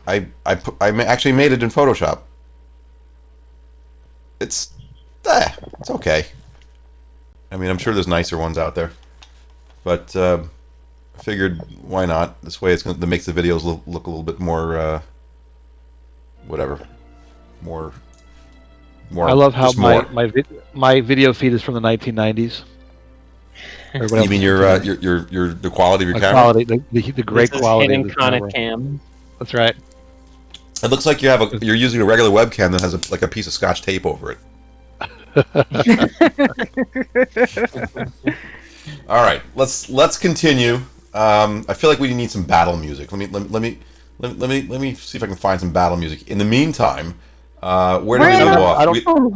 actually made it in Photoshop. It's it's okay. I mean, I'm sure there's nicer ones out there, but I figured why not? This way, that makes the videos look a little bit more whatever, more. I love how more. my video feed is from the 1990s. You mean your the quality of your camera? Quality, the great quality of this camera. Cam. That's right. It looks like you're using a regular webcam that has like a piece of Scotch tape over it. All right, let's continue. I feel like we need some battle music. Let me see if I can find some battle music. In the meantime, where do we leave off? I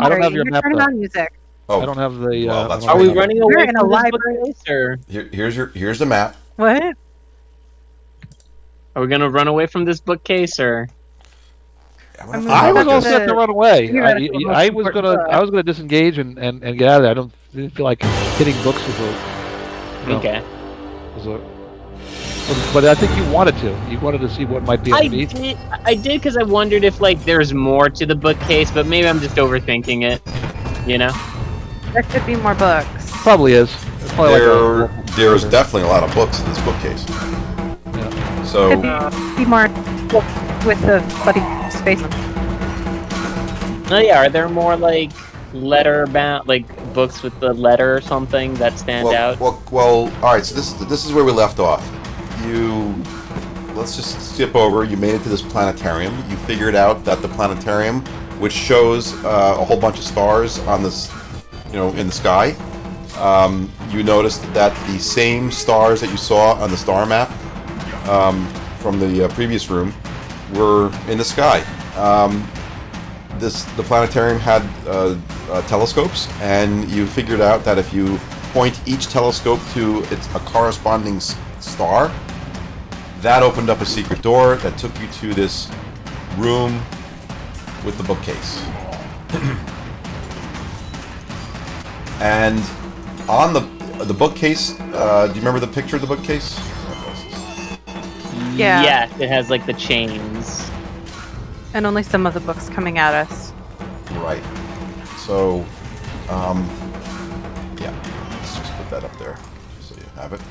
don't have your map. Turning on music. Oh, I don't have the. Well, that's Are we running away We're in a from this library. bookcase, or here's the map. What? are we gonna run away from this bookcase, or? I was all set to run away. Theoretical I most was important gonna disengage and get out of there. Didn't feel like hitting books was Okay. but I think you wanted to. You wanted to see what might be underneath. I did because I wondered if like there's more to the bookcase, but maybe I'm just overthinking it. You know? There could be more books. Probably is. It's probably There's definitely a lot of books in this bookcase. Yeah. So Could be more with the bloody space. Oh yeah, are there more like letter bound, like books with the letter or something that stand out? Well, all right. So this is where we left off. Let's just skip over. You made it to this planetarium. You figured out that the planetarium, which shows a whole bunch of stars on this, in the sky. You noticed that the same stars that you saw on the star map from the previous room were in the sky. The planetarium had telescopes, and you figured out that if you point each telescope to a corresponding star, that opened up a secret door that took you to this room with the bookcase. And on the bookcase, do you remember the picture of the bookcase? Yeah. Yeah, it has like the chains. And only some of the books coming at us. Right. So, yeah, let's just put that up there so you have it.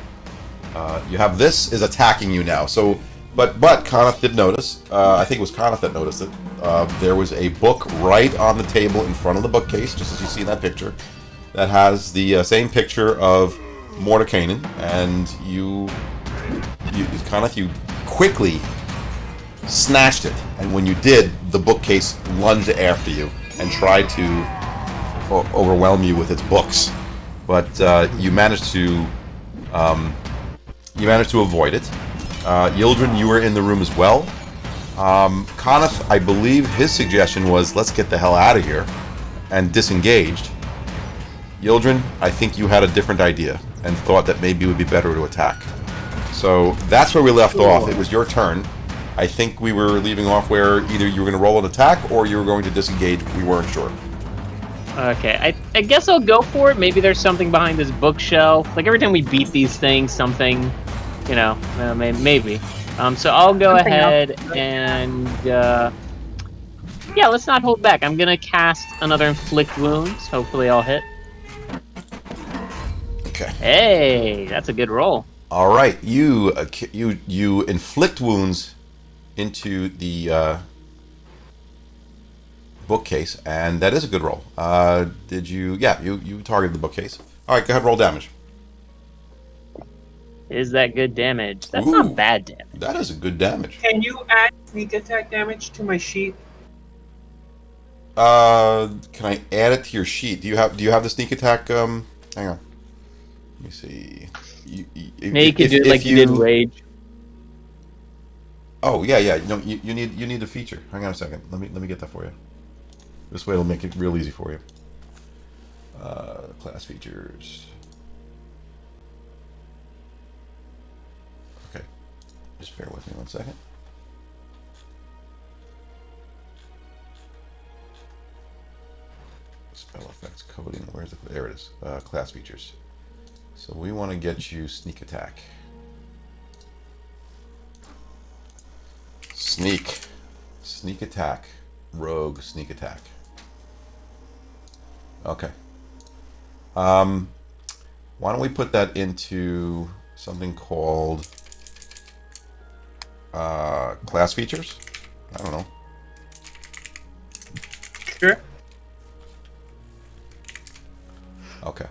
You have this is attacking you now. So, but Coneth did notice. I think it was Coneth that noticed it. There was a book right on the table in front of the bookcase, just as you see in that picture, that has the same picture of Mordekainen, and you quickly snatched it, and when you did, the bookcase lunged after you and tried to overwhelm you with its books, but you managed to avoid it. Yildren, you were in the room as well. Coneth, I believe his suggestion was, let's get the hell out of here, and disengaged. Yildren, I think you had a different idea and thought that maybe it would be better to attack. So that's where we left off. It was your turn. I think we were leaving off where either you were going to roll an attack or you were going to disengage. We weren't sure. Okay, I guess I'll go for it. Maybe there's something behind this bookshelf. Like every time we beat these things, something, maybe. So I'll go ahead and, yeah, let's not hold back. I'm going to cast another Inflict Wounds. Hopefully I'll hit. Okay. Hey, that's a good roll. All right, you inflict wounds into the bookcase, and that is a good roll. Did you? Yeah, you targeted the bookcase. All right, go ahead, roll damage. Is that good damage? That's Ooh, not bad damage. That is a good damage. Can you add sneak attack damage to my sheet? Can I add it to your sheet? Do you have the sneak attack? Hang on. Let me see. Maybe you could do it like you did rage. Oh yeah. No, you need the feature. Hang on a second. Let me get that for you. This way it'll make it real easy for you. Class features. Okay. Just bear with me 1 second. Spell effects coding. Where's it? There it is. Class features. So we want to get you sneak attack. Sneak attack. Rogue sneak attack. Okay. Why don't we put that into something called class features? I don't know. Sure. Okay.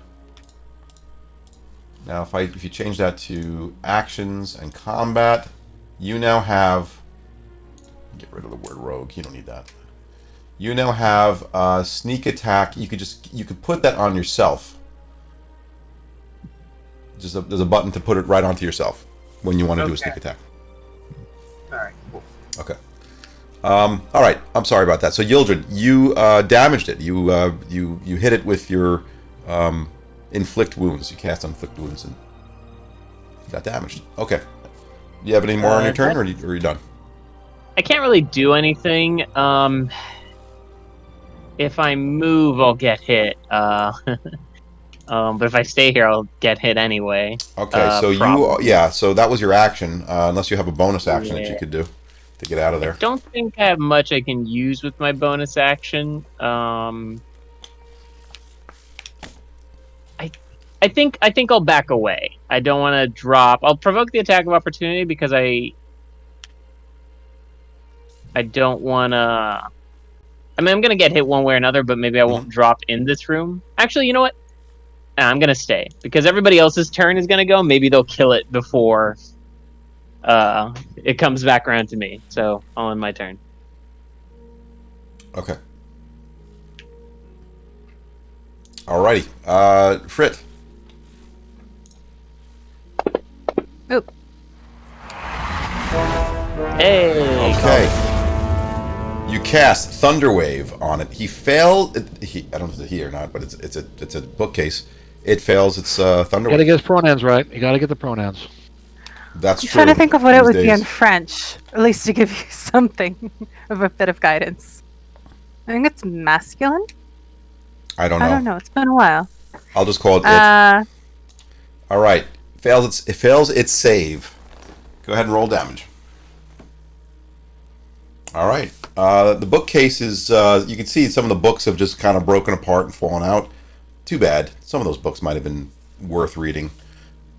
Now, if you change that to actions and combat, you now have. Get rid of the word rogue. You don't need that. You now have sneak attack. You could put that on yourself. There's a button to put it right onto yourself when you want to do a sneak attack. All right. Cool. Okay. All right. I'm sorry about that. So Yildred, you damaged it. You hit it with your inflict wounds. You cast inflict wounds and got damaged. Okay. Do you have any more on your turn, or are you done? I can't really do anything. If I move, I'll get hit. But if I stay here, I'll get hit anyway. Okay, so so that was your action, unless you have a bonus action that you could do to get out of there. I don't think I have much I can use with my bonus action. I think I'll back away. I don't want to drop. I'll provoke the attack of opportunity because I don't want to. I mean, I'm gonna get hit one way or another, but maybe I won't drop in this room. Actually, you know what? I'm gonna stay because everybody else's turn is gonna go. Maybe they'll kill it before it comes back around to me. So I'll end my turn. Okay. Alrighty. Frit. Oop. Hey. Okay. You cast Thunderwave on it. He failed. I don't know if it's a he or not, but it's a bookcase. It fails its Thunderwave. You gotta get his pronouns right. You gotta get the pronouns. That's I'm true. trying to think of what it would be days. in French, at least to give you something of a bit of guidance. I think it's masculine. I don't know. I don't know. It's been a while. I'll just call it it. All right. It fails its save. Go ahead and roll damage. All right. The bookcase is, you can see some of the books have just kind of broken apart and fallen out. Too bad. Some of those books might have been worth reading.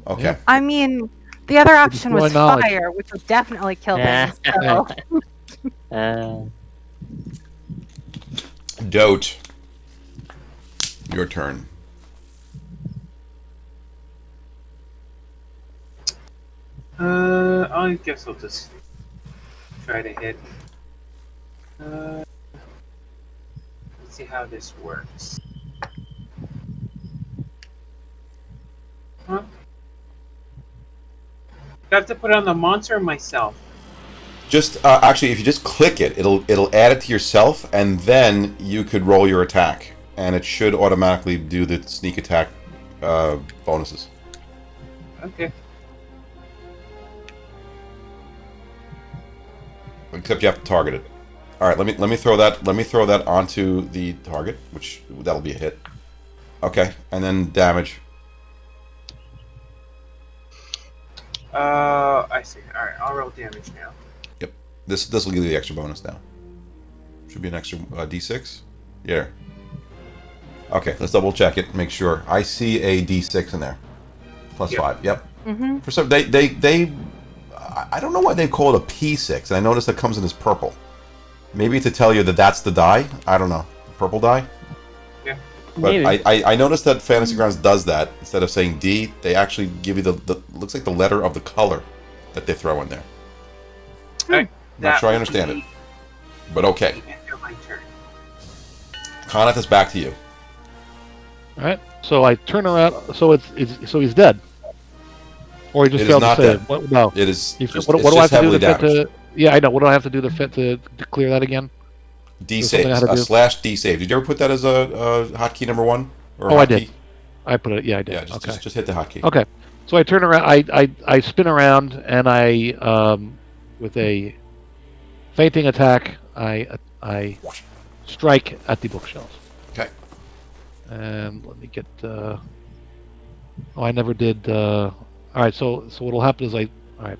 Okay. Yeah. I mean, the other option was knowledge. fire, which would definitely kill Yeah. things. So. Dote. Your turn. I guess I'll just try to hit. Let's see how this works. Huh? Do I have to put it on the monster or myself? Just actually, if you just click it, it'll add it to yourself, and then you could roll your attack, and it should automatically do the sneak attack bonuses. Okay. Except you have to target it. All right, let me throw that onto the target, which that'll be a hit. Okay, and then damage. I see. All right, I'll roll damage now. Yep. This will give you the extra bonus now. Should be an extra D6. Yeah. Okay, let's double check it. Make sure. I see a D6 in there. +5. Yep. Mm-hmm. For some, they. I don't know why they call it a P6, and I noticed it comes in this purple. Maybe to tell you that that's the die. I don't know. Purple die. Yeah. But Maybe. I noticed that Fantasy Grounds does that. Instead of saying D, they actually give you the looks like the letter of the color that they throw in there. Alright, Not sure I understand it, but okay. End of my turn. Coneth is back to you. All right. So I turn around. So so he's dead. Or he just It is failed to not save. dead. What, no. It is. What Just, do it's I have just to do heavily to fit damaged. to? Yeah, I know. What do I have to do to fit to clear that again? D There's something I saves. had to do. /D save. Did you ever put that as a hotkey number 1? Or Oh, I hotkey? did. I put it. Yeah, I did. Yeah, just hit the hotkey. Okay. So I turn around. I spin around and I with a fainting attack I strike at the bookshelves. Okay. And let me get. Oh, I never did. All right. So what'll happen is all right.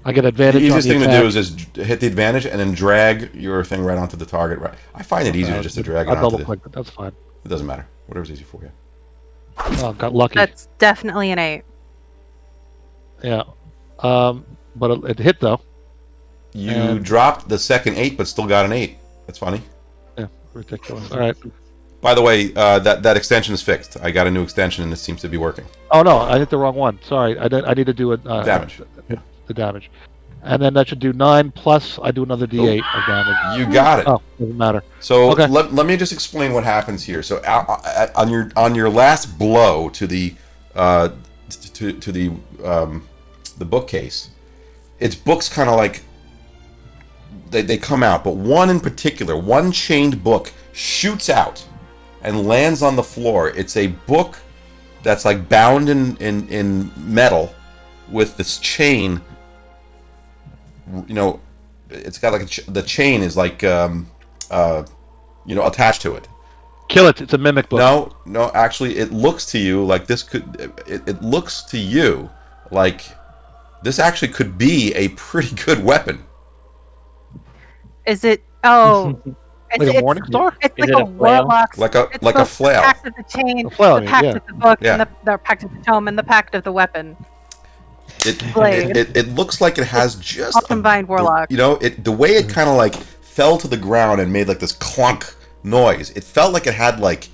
I get The advantage on easiest the thing to attack. do is just hit the advantage and then drag your thing right onto the target. Right. I find it easier just to drag it I'll onto double the... click, but that's fine. It doesn't matter. Whatever's easy for you. Oh, got lucky. That's definitely an 8. Yeah. But it hit though. You And- dropped the second 8, but still got an 8. That's funny. Yeah, ridiculous. All right. By the way, that extension is fixed. I got a new extension, and it seems to be working. Oh no, I hit the wrong one. Sorry, I need to do it. Damage. Yeah. The damage, and then that should do 9 plus. I do another D8 of damage. You got it. Oh, doesn't matter. So Okay. let me just explain what happens here. So on your last blow to the bookcase, its books kind of like they come out, but one in particular, one chained book shoots out and lands on the floor. It's a book that's like bound in metal with this chain. You know, it's got like the chain is like attached to it. Kill it. It's a mimic book. No, actually, it looks to you like this could. It looks to you like this actually could be a pretty good weapon. Is it? Oh, Like a morning star? It's Is like it a a flail? warlock's. Like a it's like a flail. The pact of the chain, A flail, I the mean, pact yeah. of the book, Yeah. and the pact of the tome, and the pact of the weapon. Blade. It looks like it has just All combined warlock. You know, the way it kind of like fell to the ground and made like this clunk noise. It felt like it had like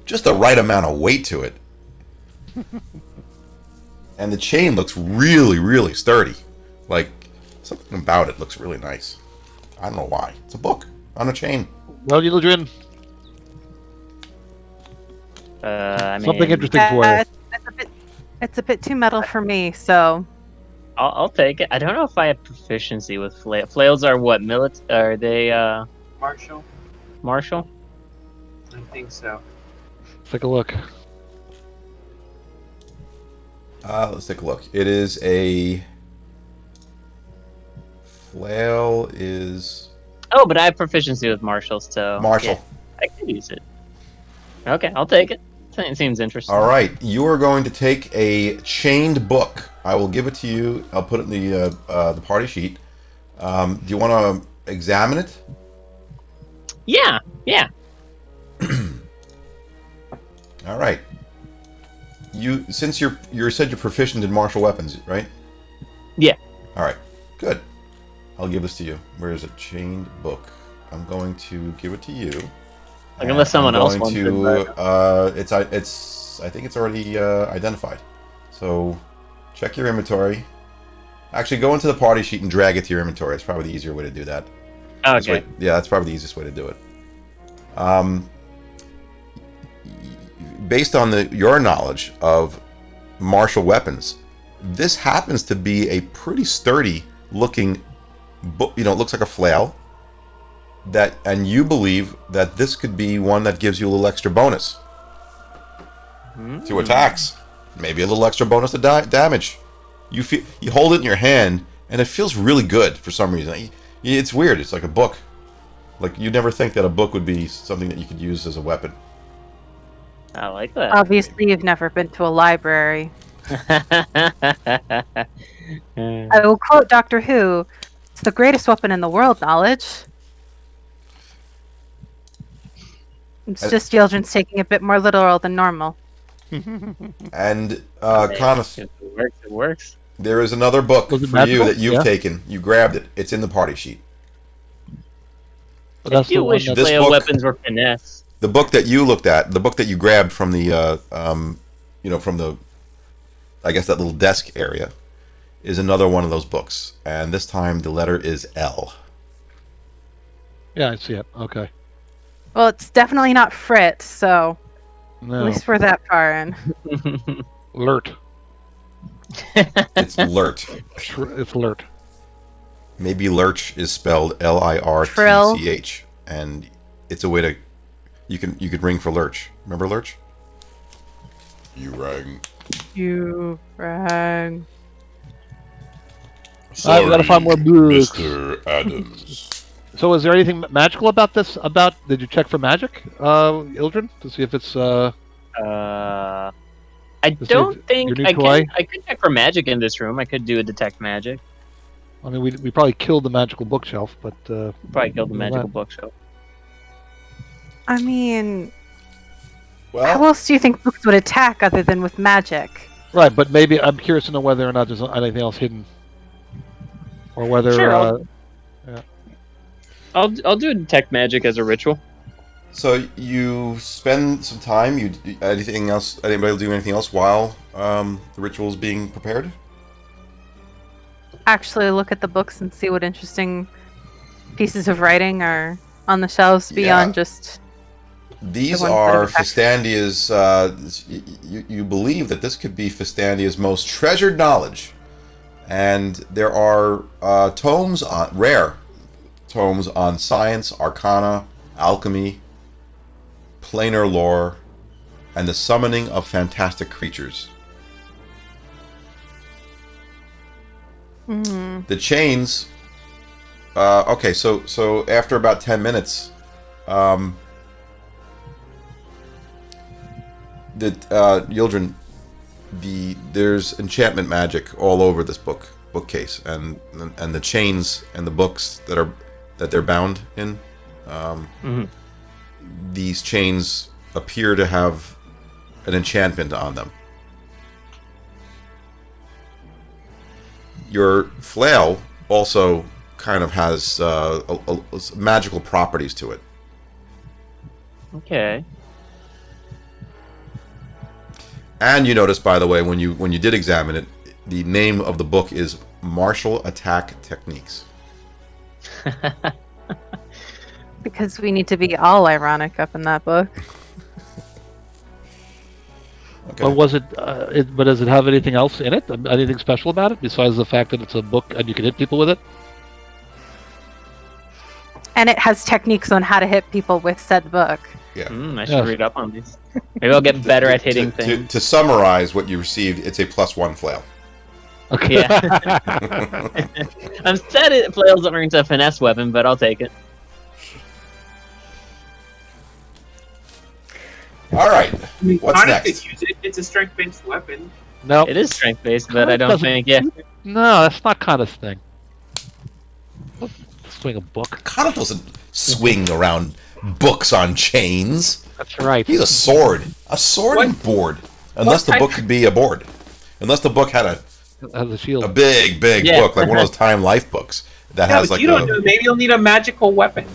just the right amount of weight to it. And the chain looks really, really sturdy. Like something about it looks really nice. I don't know why. It's a book on a chain. Well, Eldrin, I mean, something interesting for you. It's a bit too metal for me, so I'll take it. I don't know if I have proficiency with flails. Are what Are they Marshall? martial? I think so. Let's take a look. Let's take a look. It is a flail is Oh, but I have proficiency with martial, so martial. yeah, I can use it. Okay, I'll take it. It seems interesting. All right, you are going to take a chained book. I will give it to you. I'll put it in the party sheet. Do you want to examine it? Yeah. All right. Since you said you're proficient in martial weapons, right? Yeah. All right. Good. I'll give this to you. Where is it? Chained book. I'm going to give it to you. Like, unless someone else wants it, I think it's already identified. So check your inventory. Actually, go into the party sheet and drag it to your inventory. It's probably the easier way to do that. Okay. Yeah, that's probably the easiest way to do it. Based on your knowledge of martial weapons, this happens to be a pretty sturdy looking book. It looks like a flail. And you believe that this could be one that gives you a little extra bonus to attacks. Maybe a little extra bonus to damage. You hold it in your hand, and it feels really good for some reason. It's weird. It's like a book. Like, you'd never think that a book would be something that you could use as a weapon. I like that. obviously you've never been to a library. I will quote Doctor Who: "It's the greatest weapon in the world, knowledge." It's just Yildren's taking a bit more literal than normal. And Conneth, If it works, it works. there is another book Was it for you magical? that you've Yeah. taken. You grabbed it. It's in the party sheet. But that's You the one wish that- This flail book- weapons were finesse. The book that you looked at, the book that you grabbed from the, from the, I guess that little desk area, is another one of those books. And this time the letter is L. Yeah, I see it. Okay. Well, it's definitely not Frit, so at No. least we're that far in. Lurt. It's Lurt. It's Lurt. Maybe Lurch is spelled Lirtch, and it's a way to you could ring for Lurch. Remember Lurch? You rang. You rang. Alright, we gotta find more books. Mr. Adams. So, is there anything magical about this? Did you check for magic, Ildren, to see if it's I Let's see don't if think your new I toy- can. I could check for magic in this room. I could do a detect magic. I mean, we probably killed the magical bookshelf, but Probably killed the Well, magical that- bookshelf. I mean, how Well, else do you think books would attack other than with magic? right. But maybe I'm curious to know whether or not there's anything else hidden, or whether. Sure, I'll do detect magic as a ritual. so you spend some time. Anything else? Anybody do anything else while the ritual is being prepared? Actually, look at the books and see what interesting pieces of writing are on the shelves beyond just. These The ones that are have attacked. Fistandia's. You believe that this could be Fistandia's most treasured knowledge, and there are tomes on rare tomes on science, arcana, alchemy, planar lore, and the summoning of fantastic creatures. Mm. The chains. Okay, so after about 10 minutes, Yildren, there's enchantment magic all over this bookcase, and the chains and the books that they're bound in. These chains appear to have an enchantment on them. Your flail also kind of has magical properties to it. Okay. And you notice, by the way, when you did examine it, the name of the book is Martial Attack Techniques. Because we need to be all ironic up in that book. Okay. But was it? But does it have anything else in it? Anything special about it besides the fact that it's a book and you can hit people with it? And it has techniques on how to hit people with said book. Yeah. I should Yes. read up on these. Maybe I'll get better at hitting to, things. to summarize what you received, it's a +1 flail. Okay. Yeah. I'm sad it flails aren't a finesse weapon, but I'll take it. All right. What's Connor next? could use it. It's a strength-based weapon. No. It is strength based, but I don't Doesn't- think. Yeah. No, that's not kind of thing. Swing a book. Connor doesn't swing around books on chains. That's right. He's a sword. A sword What- and board. Unless the type- book could be a board. Unless the book had Has a a shield. big Yeah. book, like one of those Time Life books that Yeah, has but like you don't know. Maybe you'll need a magical weapon.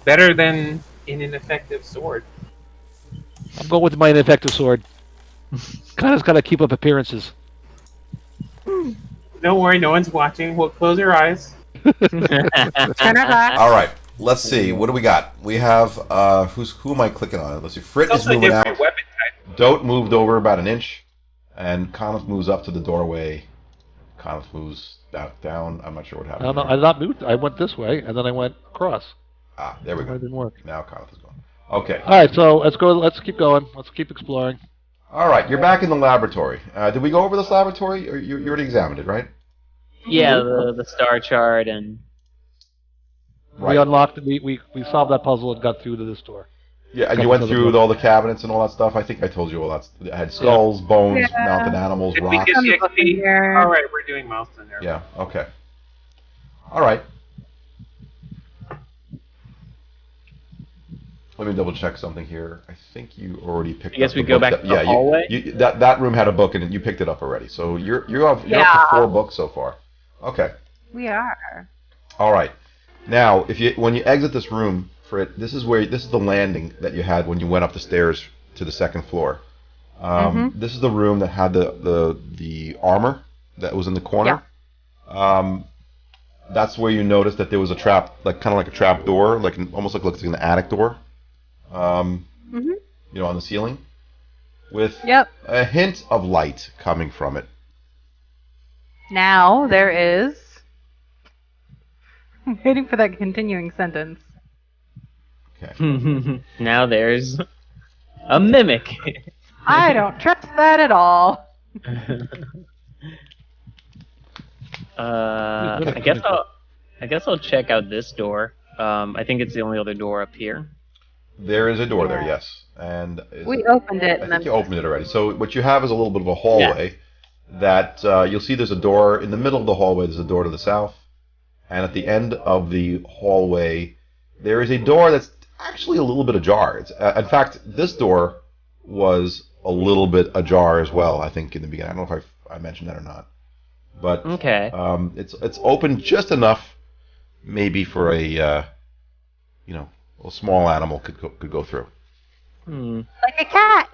Better than an ineffective sword. I'm going with my ineffective sword. Kind of got to keep up appearances. Don't worry, no one's watching. We'll close our eyes. Turn our back. All right. Let's see. What do we got? We have who am I clicking on? Let's see. Frit It's is also a moving different out. weapon type. Dote moved over about an inch, and Conneth moves up to the doorway. Conneth moves back down. I'm not sure what I happened. don't know. here. I not moved. I went this way and then I went across. There we That go. didn't work. Now Conneth is gone. Okay. All right, so let's go. Let's keep going. Let's keep exploring. All right. You're back in the laboratory. Did we go over this laboratory? Or you already examined it, right? Yeah, the star chart and Right. We unlocked. We solved that puzzle and got through to this door. Yeah, and you Couple went of the through books. all the cabinets and all that stuff. I think I told you all that. It had skulls, bones, Yeah. mounted animals, Did we rocks. get the Some book in XP? here. All right, we're doing milestone there. Yeah. Okay. All right. Let me double check something here. I think you already picked. I guess up we the go book back that- to the hallway? That room had a book in it. You picked it up already. So you're up Yeah. to 4 books so far. Okay. We are. All right. Now, when you exit this room, this is the landing that you had when you went up the stairs to the second floor. This is the room that had the armor that was in the corner. That's where you noticed that there was a trap, kind of like a trap door, almost looks like an attic door. On the ceiling, with Yep. a hint of light coming from it. Now there is. I'm waiting for that continuing sentence. Okay. now there's a mimic. I don't trust that at all. I guess I'll check out this door. I think it's the only other door up here. There is a door there, yes, and We opened it I and think then you opened it already. So what you have is a little bit of a hallway that you'll see. There's a door in the middle of the hallway. There's a door to the south. and at the end of the hallway, there is a door that's actually a little bit ajar. In fact, this door was a little bit ajar as well, I think, in the beginning. I don't know if I mentioned that or not. But Okay. It's open just enough, maybe for a small animal could go through. Like a cat.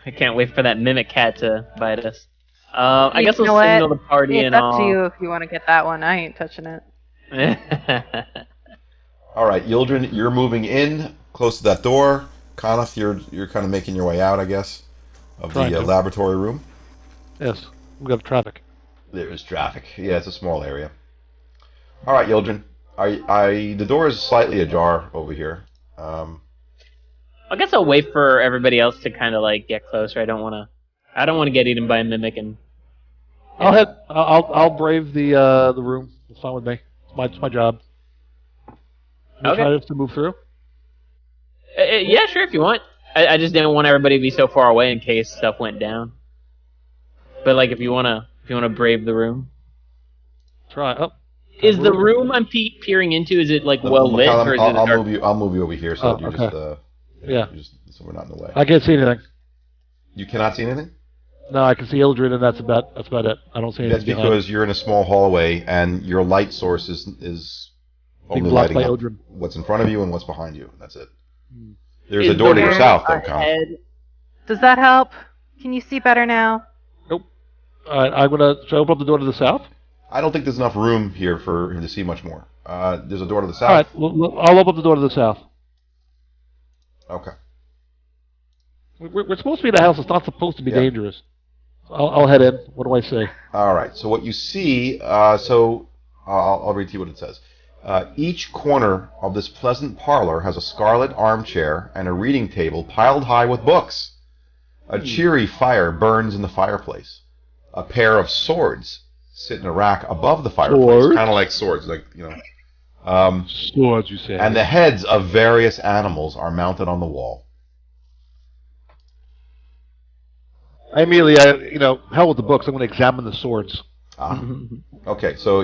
I can't wait for that mimic cat to bite us. I guess You we'll know what? signal the party It's and up all. to you if you want to get that one. I ain't touching it. All right, Yildren, you're moving in close to that door. Coneth, you're kind of making your way out, I guess, of Trying the to. laboratory room. Yes, we got traffic. There is traffic. Yeah, it's a small area. All right, Yildren. The door is slightly ajar over here. I guess I'll wait for everybody else to kind of like get closer. I don't want to get eaten by a mimic and. I'll brave the room. It's fine with me. It's my job. You Okay. try to move through. Yeah, sure, if you want. I just didn't want everybody to be so far away in case stuff went down. But like, if you wanna brave the room. Try. Oh. Is the room I'm peering into? Is it like well lit, or is it I'll dark? move you over here so you okay. so we're not in the way. I can't see anything. You cannot see anything? No, I can see Ildred, and that's about it. I don't see anything. That's because you're in a small hallway and your light source is being only blocked lighting by up Ildred. what's in front of you and what's behind you. That's it. There's a door to your south, though, Coneth. Does that help? Can you see better now? Nope. All right, should I open up the door to the south? I don't think there's enough room here for him to see much more. There's a door to the south. All right, I'll open up the door to the south. Okay. We're supposed to be in a house. It's not supposed to be Yeah. dangerous. I'll head in. What do I say? All right. So what you see, I'll read to you what it says. Each corner of this pleasant parlor has a scarlet armchair and a reading table piled high with books. A cheery fire burns in the fireplace. A pair of swords sit in a rack above the fireplace, Swords? kind of like swords, Swords, you say. and the heads of various animals are mounted on the wall. I immediately, hell with the books. I'm going to examine the swords. Okay, so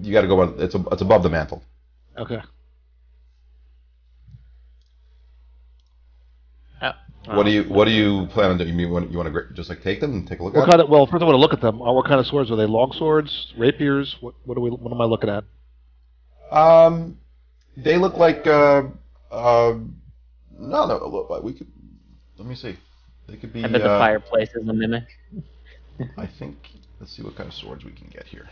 you got to go. It's above the mantle. Okay. What do you plan on doing? You want to just like take them and take a look at them? Well, first I want to look at them. What kind of swords are they? Long swords, rapiers? What am I looking at? They look like no. We could. Let me see. They could be. I bet the fireplace is a mimic. I think. Let's see what kind of swords we can get here.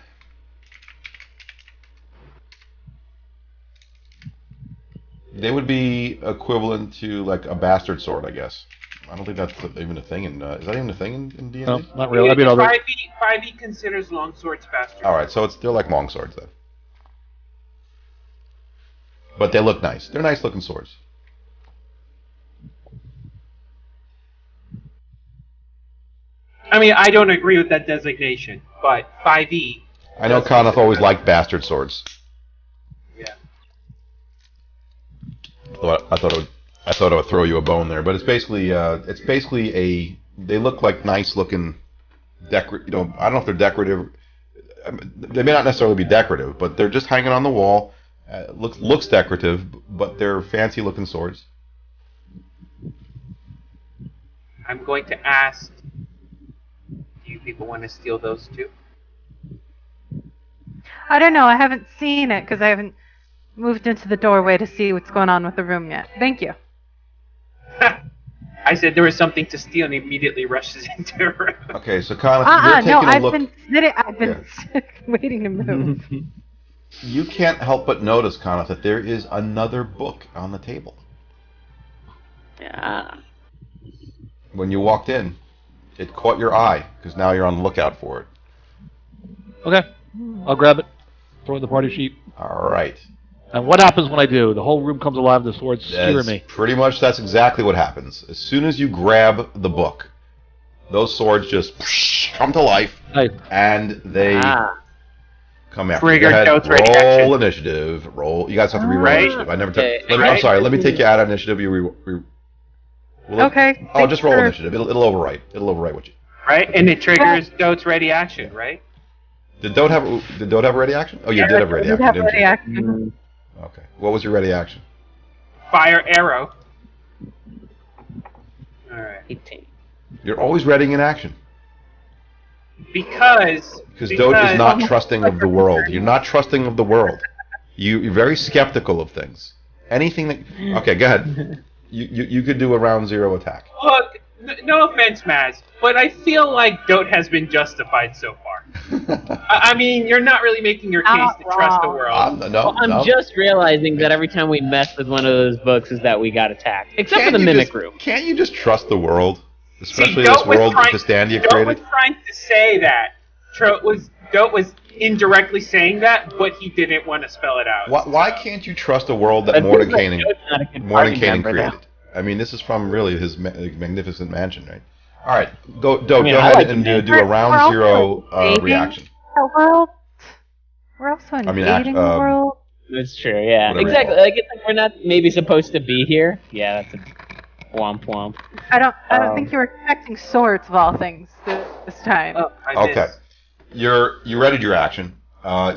They would be equivalent to like a bastard sword, I guess. I don't think that's even a thing in. Is that even a thing in D&D? No, not really. I mean, 5e considers long swords bastards. All right, so they're like long swords then. But they look nice. They're nice looking swords. I mean, I don't agree with that designation, but 5e. I know Coneth always liked bastard swords. Yeah. I thought it would throw you a bone there, but it's basically they look like nice looking I don't know if they're decorative. They may not necessarily be decorative, but they're just hanging on the wall. Looks decorative, but they're fancy looking swords. I'm going to ask, do you people want to steal those too? I don't know. I haven't seen it because I haven't moved into the doorway to see what's going on with the room yet. Thank you. I said there was something to steal and he immediately rushes into the room. Okay, so Coneth, you're taking no, a look. I've been waiting to move. You can't help but notice, Coneth, that there is another book on the table. Yeah. When you walked in, it caught your eye because now you're on the lookout for it. okay, I'll grab it. Throw it in the party sheet. All right. And what happens when I do? The whole room comes alive. The swords skewer me. That's exactly what happens. As soon as you grab the book, those swords just come to life, Nice. and they come after you. Trigger Go ahead, notes, ready, roll action. initiative. Roll. You guys have to reroll Right. initiative. I never. Okay, I'm right. sorry. Let me take you out of initiative. Okay. Oh, just roll thanks for- initiative. It'll overwrite. It'll overwrite what you. Right? And it triggers Dote's ready action, right? Did Dote have a ready action? Oh, you did have a ready Did action, have didn't ready you? action. Okay. What was your ready action? Fire arrow. Alright. 18. You're always readying in action. Because Dote is not trusting of the world. You're not trusting of the world. You're very skeptical of things. Anything that... Okay, go ahead. You could do a round 0 attack. Look, no offense, Maz, but I feel like Dote has been justified so far. I mean, you're not really making your case Not to trust the wrong. world. I'm just realizing that every time we mess with one of those books is that we got attacked. Except for the mimic room. Can't you just trust the world? Especially See, this world with the Standia Dote created? was trying to say that. Dote was indirectly saying that, but he didn't want to spell it out. Why can't you trust a world that But Mordenkainen Dote's not a good party member, created? though. I mean, this is from really his magnificent mansion, right? All right, Dote, go I ahead like and it, do a round We're 0 also reaction. The world. We're also I mean, invading the world. That's true, yeah. Whatever you Exactly. call it. Like, it's like we're not maybe supposed to be here. Yeah, that's a womp womp. I don't think you were expecting swords of all things this time. Oh, I Okay, you readied your action.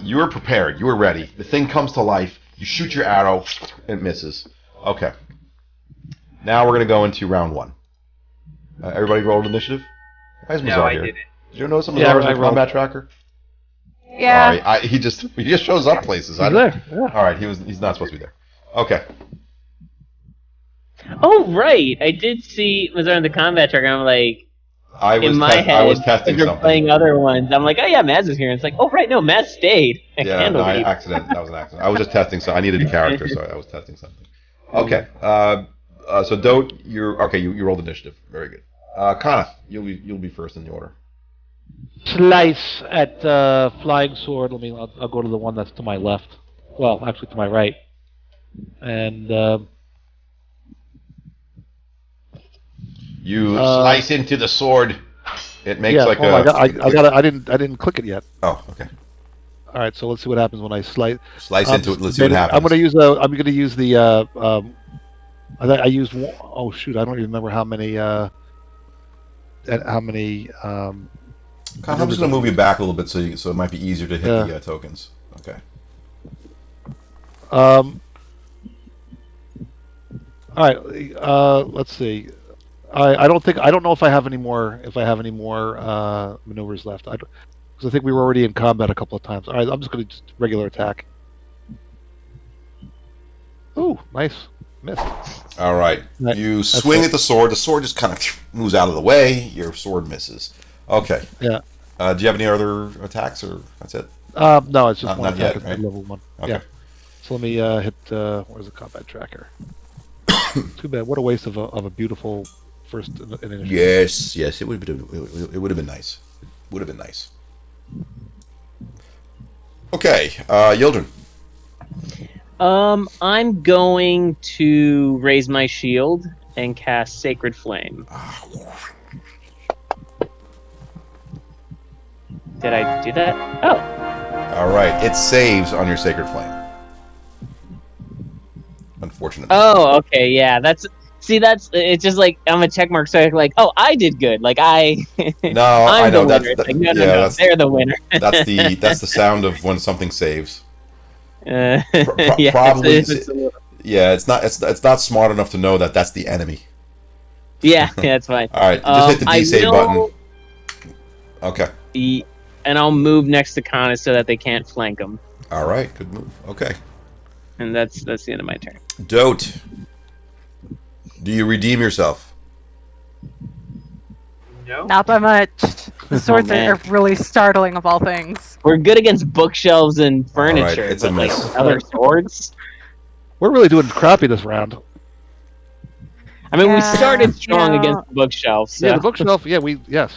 You were prepared. You were ready. The thing comes to life. You shoot your arrow. It misses. Okay. Now we're gonna go into round 1. Everybody rolled initiative. Why is No, Mazar I here? didn't. Did you notice some Yeah, Mazar's I in combat tracker? Yeah. Sorry, he just shows up places. He's there. Yeah. All right, he's not supposed to be there. Okay. Oh, right. I did see was on the combat tracker. I'm like, I was in my head, I was testing you're something. playing other ones. I'm like, oh yeah, Maz is here. And it's like, oh right, no, Maz stayed. at Yeah, no, Candlekeep. that was an accident. I was just testing. So I needed a character, so I was testing something. Okay. So Dote, you're okay. You rolled initiative. Very good. Kana, you'll be first in the order. Slice at flying sword. I'll go to the one that's to my left. Well, actually to my right. And You slice into the sword. It makes yeah, like hold on, I didn't click it yet. Oh, okay. All right, so let's see what happens when I slice. Slice into it. Let's see what happens. I'm gonna use the. I used. Oh shoot! I don't even remember how many. Kana, I'm just gonna move you back a little bit so it might be easier to hit the tokens. Okay. All right. Let's see. I don't know if I have any more maneuvers left. Because I think we were already in combat a couple of times. All right, I'm just going to just regular attack. Ooh, nice. Missed. All right. Right. You swing at the sword. The sword just kind of moves out of the way. Your sword misses. Okay. Yeah. Do you have any other attacks, or that's it? No, it's just Not one attack yet, at right? level 1. Okay. Yeah. So let me hit. Where's the combat tracker? Too bad. What a waste of a beautiful first initiative. Yes. It would have been nice. Would have been nice. Okay, Yildren. I'm going to raise my shield and cast Sacred Flame. Did I do that? Oh. All right, it saves on your Sacred Flame. Unfortunately. Oh, okay, yeah. It's just like I'm a check mark, so I'm like, oh, I did good. Like I. No, I'm I know the winner. It's like, no, they're the winner. that's the sound of when something saves. Yeah, Probably. it's a little- Yeah, it's not smart enough to know that that's the enemy. yeah, that's fine. All right, just hit the I D-save will- button. Okay. And I'll move next to Kana so that they can't flank him. All right, good move. Okay. And that's the end of my turn. Dote. Do you redeem yourself? No. Not by much. The swords man. are really startling of all things. We're good against bookshelves and furniture, it's a but like miss. other swords. We're really doing crappy this round. I mean, we Yeah, started strong yeah. against the bookshelf, so Yeah, the bookshelf. Yeah, yes.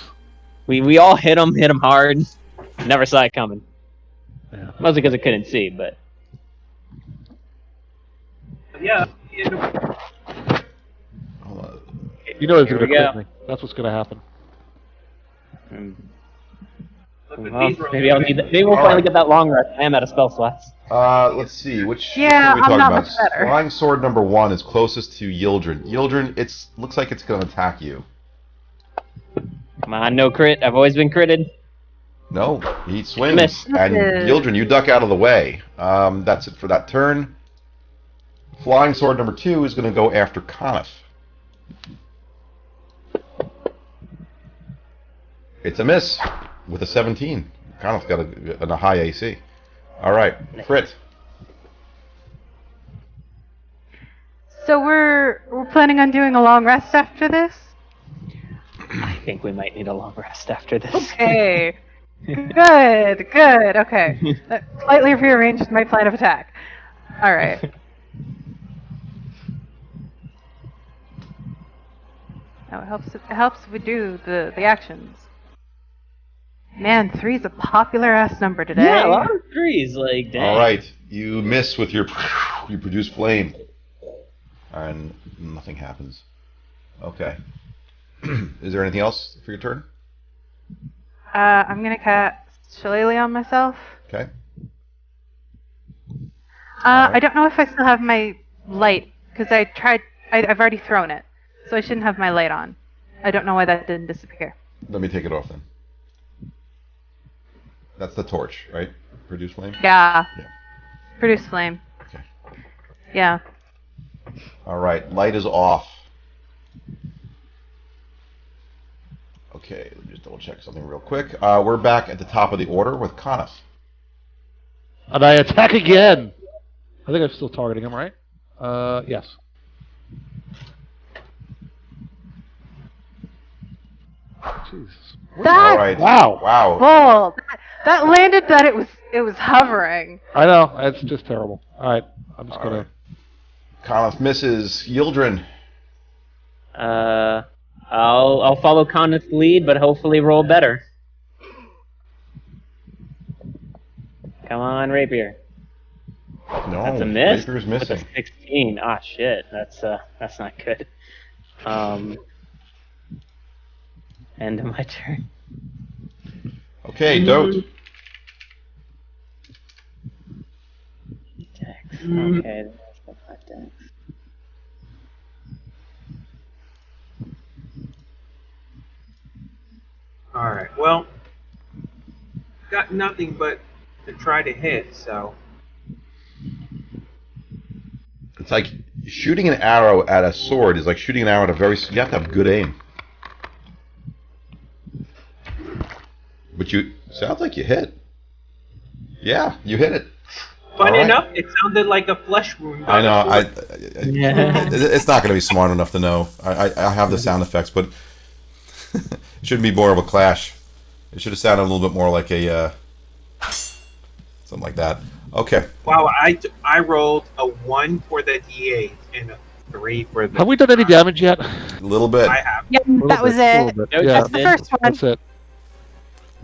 we all hit them hard. Never saw it coming. Yeah. Mostly because I couldn't see, but Yeah. Hold on. You know it's Here going we to go. crit me. That's what's going to happen. Look, well, these rolls maybe are I'll good. need that. Maybe we'll All finally right. get that long rest. I am out of spell slots. Let's see. Which Yeah, are we I'm talking not about? much better. Flying sword number 1 is closest to Yildren. Yildren, looks like it's going to attack you. Come on, no crit. I've always been critted. No, he swings. Miss. And Yildren, you duck out of the way. That's it for that turn. Flying sword number 2 is going to go after Conif. It's a miss with a 17. Conif's got a high AC. All right, Frit. So we're planning on doing a long rest after this? I think we might need a long rest after this. Okay. Good. Okay. That slightly rearranged my plan of attack. All right. No, it helps if we do the actions. Man, 3's a popular ass number today. Yeah, a lot of 3s, like, dang. All right, you miss with your... You produce flame. And nothing happens. Okay. Is there anything else for your turn? I'm gonna cast Shillelagh on myself. Okay. I don't know if I still have my light, because I've already thrown it. So I shouldn't have my light on. I don't know why that didn't disappear. Let me take it off then. That's the torch, right? Produce flame? Yeah. Yeah. Produce flame. Okay. Yeah. All right, light is off. Okay, let me just double check something real quick. We're back at the top of the order with Conif. And I attack again. I think I'm still targeting him, right? Yes. Jesus. All right. Wow. Wow. Bull. That landed that it was hovering. I know. It's just terrible. All right. I'm just All gonna. right. Conif misses. Yildren. I'll follow Conith's lead, but hopefully roll better. Come on, Rapier. No, That's a miss. Rapier's With a missing. 16. Ah, shit. That's not good. End of my turn. Okay, Dote. Dex. Okay, that's the 5 Dex. Alright, well, got nothing but to try to hit, so. It's like shooting an arrow at a sword is like shooting an arrow at a very... You have to have good aim. But you... Sounds like you hit. Yeah, you hit it. Funny All right. enough, it sounded like a flesh wound. I know. Yeah. It's not going to be smart enough to know. I have the sound effects, but it shouldn't be more of a clash. It should have sounded a little bit more like a something like that. Okay. Wow, I rolled a 1 for the D8 and a 3 for the. Have we done any damage yet? A little bit. I have. Yeah, that was it. Yeah. That's the first one. That's it.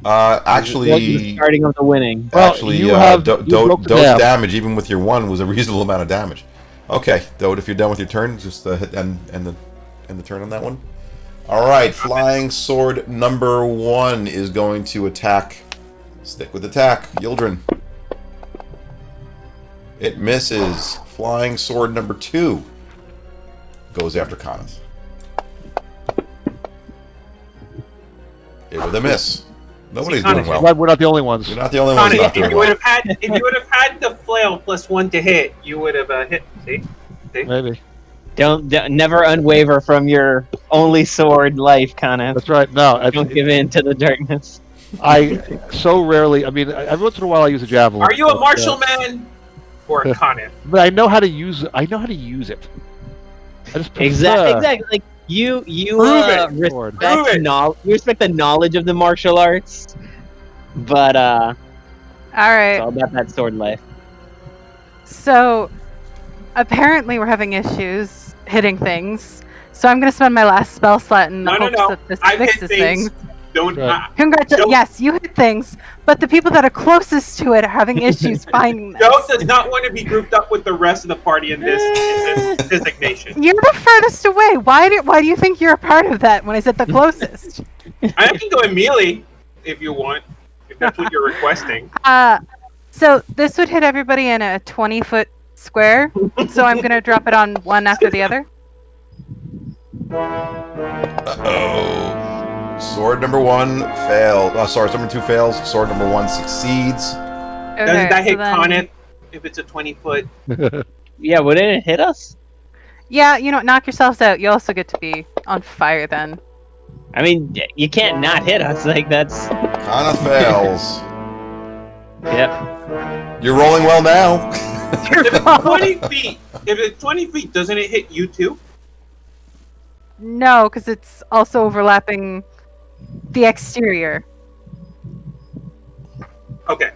Actually, The starting of the winning. Well, actually, you have- you broke the Dote's dam. damage, even with your 1, was a reasonable amount of damage. Okay, Dote, if you're done with your turn, just hit end the turn on that one. All right, flying sword number 1 is going to attack. Stick with attack, Yildren. It misses. Flying sword number 2 goes after Conith. It with a miss. Nobody's doing well. Glad we're not the only ones. You're not the only ones Connie, not if you doing would well. have had the flail plus 1 to hit, you would have hit. See? Maybe. Don't never unwaver from your only sword life, Conith. That's right. No, Don't give in to the darkness. I so rarely. I mean, every once in a while I use a javelin. Are you a but, martial man or a Connie? But I know how to use it. I know how to use it. I just prefer- Exactly. Like you Prove it. Lord. Prove it. you respect the knowledge of the martial arts, but All it's right. all about that sword life. So apparently we're having issues hitting things. So I'm gonna spend my last spell slot in the No, hopes that this I've hit fixes things. things. Don't. Right. Congratulations. Don't- Yes, you hit things, but the people that are closest to it are having issues finding this. Joe does not want to be grouped up with the rest of the party in this designation. You're the furthest away. Why do you think you're a part of that when I said the closest? I can go in melee if you want, if that's what you're requesting. So this would hit everybody in a 20-foot square. So I'm gonna drop it on one after the other. Uh-oh. Sword number 1 failed. Sword number 2 fails. Sword number 1 succeeds. Okay, Doesn't that hit so then- Conneth if it's a 20-foot? Yeah, wouldn't it hit us? Yeah, knock yourselves out. You also get to be on fire then. I mean, you can't not hit us. Like, that's... Conneth fails. Yep. You're rolling well now. If it's 20 feet, doesn't it hit you too? No, because it's also overlapping the exterior. Okay.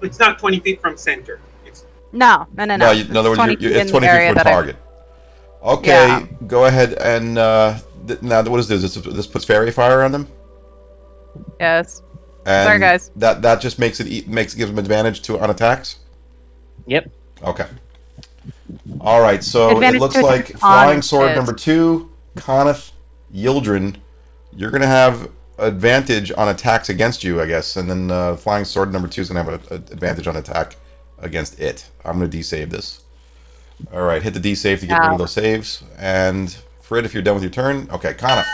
It's not 20 feet from center. It's No. No, in other words, 20 it's in 20 the feet area from a that I- target. Okay, Yeah. go ahead and now what does this puts fairy fire on them? Yes. And Sorry, guys. That just gives them advantage on attacks. Yep. Okay. All right. So Advantage it looks to like attack flying on sword it. number 2, Conneth, Yildren, you're gonna have advantage on attacks against you, I guess, and then flying sword number 2 is gonna have an advantage on attack against it. I'm gonna desave this. All right, hit the desave to get rid of those saves, and Frid, if you're done with your turn, okay, Conneth.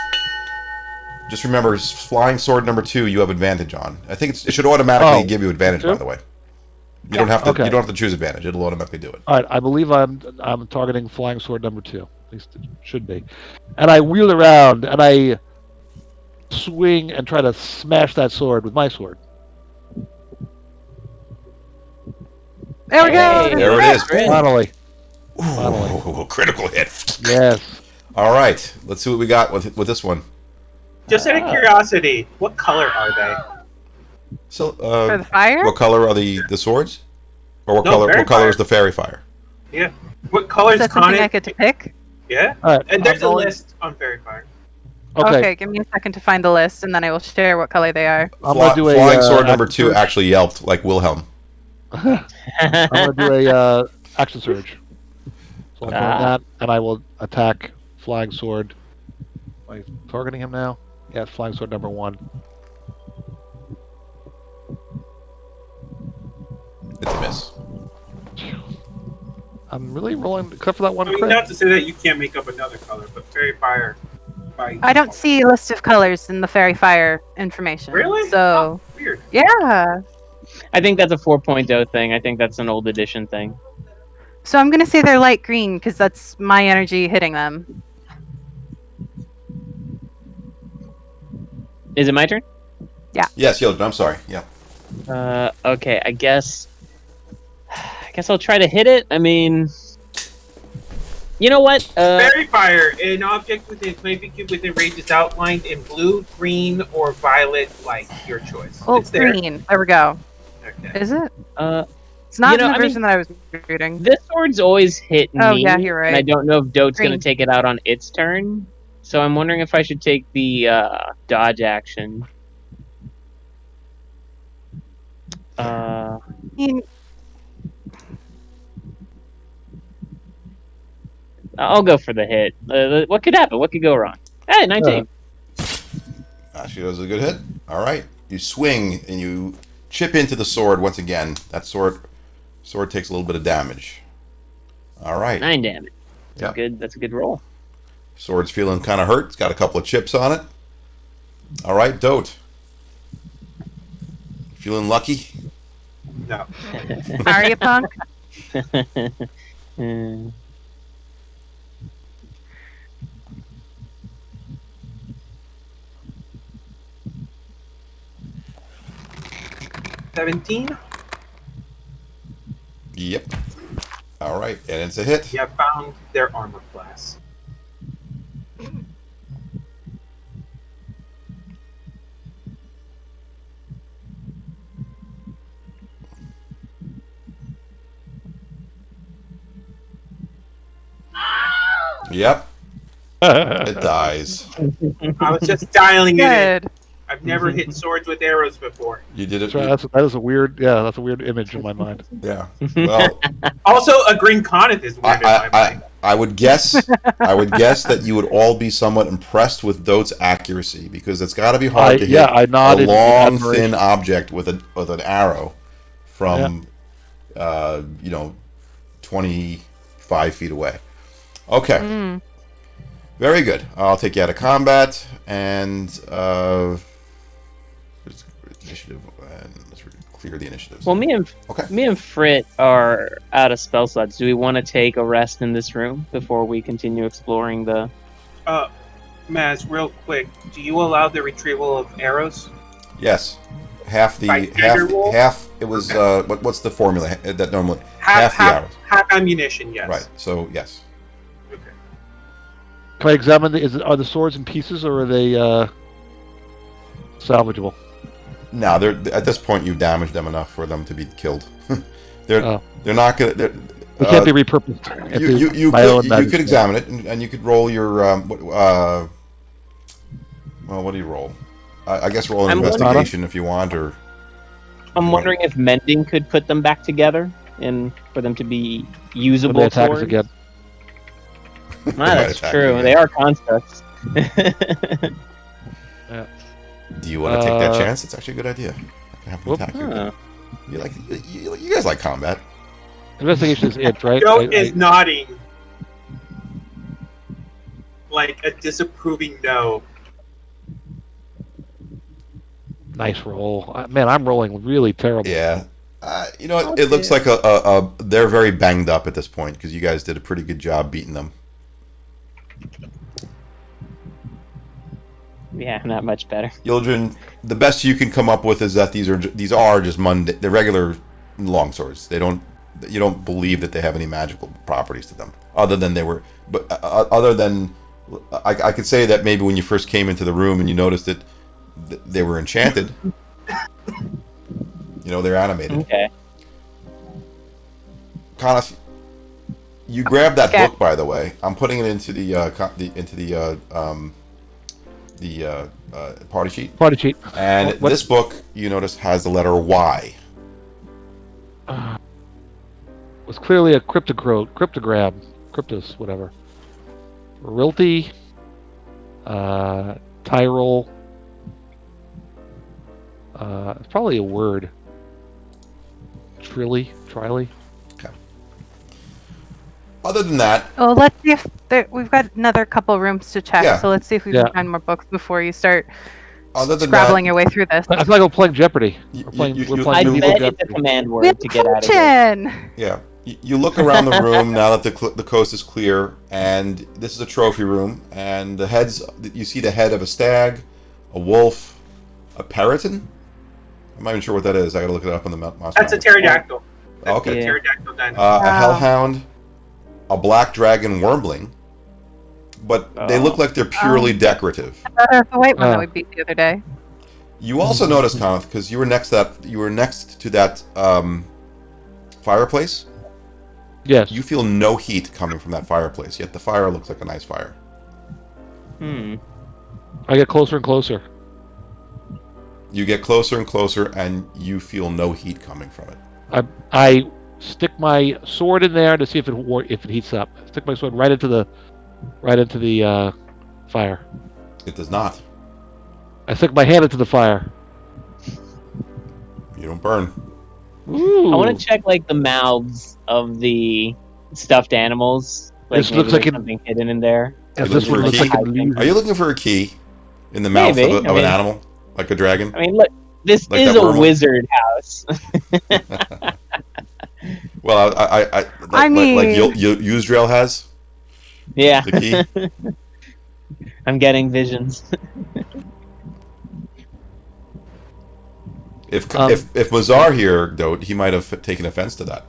Just remember, flying sword number 2, you have advantage on. I think it should automatically give you advantage. By the way, you don't have to. Okay. You don't have to choose advantage. It'll automatically do it. All right, I believe I'm targeting flying sword number 2. At least it should be. And I wheel around and I swing and try to smash that sword with my sword. There we go. Hey, There it is. Finally. Ooh, critical hit. Yes. All right, let's see what we got with this one. just out of curiosity, what color are they? So, For the fire? what color are the swords? Or what No, color? fairy What color fire. is the fairy fire? Yeah. What color Is is that something I Conneth? get to pick? Yeah. All right. And there's I'm a going- list on fairy fire. Okay. Give me a second to find the list, and then I will share what color they are. I'm going to do a flying sword number action 2 surge. actually yelped like Wilhelm. I'm going to do a action surge. So I'm doing that, and I will attack flying sword. Am I targeting him now? Yeah, flying sword number 1. It's a miss. I'm really rolling, except for that one I mean, crit. not to say that you can't make up another color, but fairy fire. By I don't see a list of colors in the fairy fire information. Really? So, Oh, weird. yeah. I think that's a 4.0 thing. I think that's an old edition thing. So I'm going to say they're light green, because that's my energy hitting them. Is it my turn? Yes, Yildren, I'm sorry. Yeah. Okay, I guess I'll try to hit it. I mean, you know what? Fairy fire. An object within 20 feet cube within range is outlined in blue, green, or violet light. Your choice. Oh, It's there. green. There we go. Okay. Is it? uh, It's not You know, in the I mean- version that I was reading. this sword's always hit Oh, me. yeah, you're right. And I don't know if Dote's Green. gonna take it out on its turn. So I'm wondering if I should take the dodge action. I mean, I'll go for the hit. What could happen? What could go wrong? Hey, 19. Actually, that was a good hit. All right. You swing and you chip into the sword once again. That sword takes a little bit of damage. All right. 9 damage. Yep. That's a good roll. Sword's feeling kind of hurt. It's got a couple of chips on it. All right, Dote. Feeling lucky? No. are you, punk? Hmm. 17? Yep. All right, and it's a hit. You have found their armor class. Yep. It dies. I was just dialing it in. Good. I've never hit swords with arrows before. You did it. That is a weird, that's a weird image in my mind. Yeah. Well, Also, a green Conneth is weird in my mind. I would guess that you would all be somewhat impressed with Dote's accuracy because it's got to be hard to hit I a nodded in long, admiration. thin object with an arrow from 25 feet away. Okay. Very good. I'll take you out of combat, and initiative, and let's clear the initiatives. Well, me and Frit are out of spell slots. Do we want to take a rest in this room before we continue exploring the? Maz, real quick, do you allow the retrieval of arrows? Yes, half the By dagger roll? half. It was what's the formula that normally Half the arrows? Half ammunition, yes. Right. So yes. Okay. Can I examine are the swords in pieces or are they salvageable? No, they're at this point you've damaged them enough for them to be killed. they're not gonna. They can't be repurposed. You could examine it and you could roll your well, what do you roll? I guess roll an investigation if you want, or. I'm wondering if mending could put them back together and for them to be usable. When they attack us swords. again. That's true. They are constructs. Yeah. Do you want to take that chance? It's actually a good idea. Have them attack you. You guys like combat. Investigation is it, right? Joe is nodding like a disapproving no. Nice roll. Man, I'm rolling really terrible. Yeah. It looks like they're very banged up at this point because you guys did a pretty good job beating them. Yeah, not much better. Yildren, the best you can come up with is that these are just they're regular longswords. You don't believe that they have any magical properties to them, other than I could say that maybe when you first came into the room and you noticed that they were enchanted. They're animated. Okay. Conneth, you grabbed that book, by the way. I'm putting it into the party sheet. Party sheet. And this book, you notice, has the letter Y. Was clearly a cryptogram, whatever. Realty, Tyrol. It's probably a word. Trilly. Okay. Other than that, Well, let's see if we've got another couple rooms to check. Yeah. So let's see if we can find more books before you start other than scrabbling your way through this. I feel like we're playing Jeopardy. You- We're playing you- I medieval bet it's a Jeopardy. command We word have to get out of it. fortune! Yeah, you look around the room now that the coast is clear, and this is a trophy room, and you see the head of a stag, a wolf, a peregrine. I'm not even sure what that is. I gotta look it up on the mouse. That's a pterodactyl. That's Okay. a pterodactyl then. A hellhound, a black dragon wormling, but they look like they're purely decorative. The white one that we beat the other day. You also notice, Conneth, because you were next to that fireplace. Yes. You feel no heat coming from that fireplace, yet the fire looks like a nice fire. I get closer and closer. You get closer and closer, and you feel no heat coming from it. I stick my sword in there to see if it heats up. Stick my sword right into the fire. It does not. I stick my hand into the fire. You don't burn. Ooh. I want to check the mouths of the stuffed animals. This maybe looks like there's something hidden in there. This one looks like an illusion. Are you looking for a key in the mouth Maybe. of an animal, like a dragon? I mean, look, this Like is that a wormhole? wizard house. Well, like Yuzdrael has Yeah, the key. I'm getting visions. If Mazar here, though, he might have taken offense to that.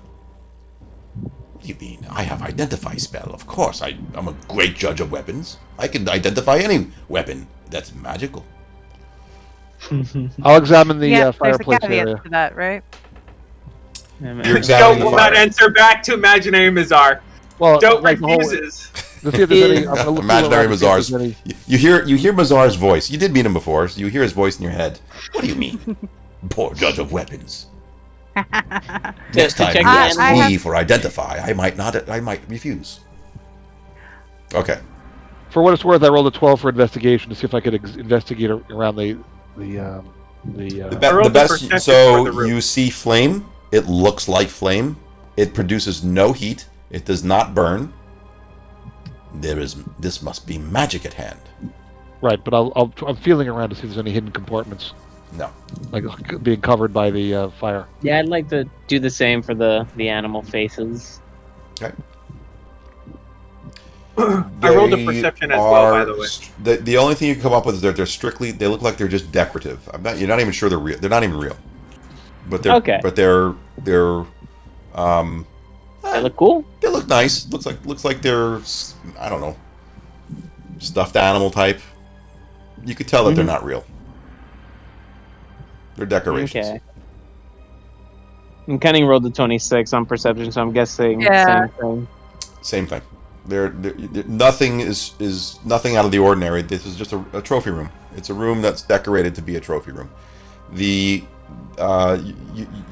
What do you mean? I have identify spell. Of course, I'm a great judge of weapons. I can identify any weapon that's magical. I'll examine the There's a fireplace caveat area. to that, right? You're Joe examining the will not fire. answer back to imaginary Mazar. Well, Don't like the whole- refuses. let's see if there's any- I'm gonna look Imaginary around to see if Mazar's. there's any- You hear Mazar's voice. You did meet him before, so you hear his voice in your head. What do you mean? Poor judge of weapons. Next to time check you the ask animals. me for identify, I might refuse. Okay. For what it's worth, I rolled a 12 for investigation to see if I could investigate around the rolled The the best. perception So for the room. you see flame. It looks like flame. It produces no heat. It does not burn. This must be magic at hand. Right, but I'm feeling around to see if there's any hidden compartments, No. like being covered by the fire. Yeah, I'd like to do the same for the animal faces. Okay. I rolled a perception as well, by the way. The only thing you can come up with is they're strictly. They look like they're just decorative. You're not even sure they're real. They're not even real. But they're Okay. But they're They look cool. They look nice. Looks like they're, I don't know, stuffed animal type. You could tell that they're not real. They're decorations. Okay. And Cunning rolled a 26 on perception, so I'm guessing Yeah. same thing. Same thing. They're nothing is nothing out of the ordinary. This is just a trophy room. It's a room that's decorated to be a trophy room. The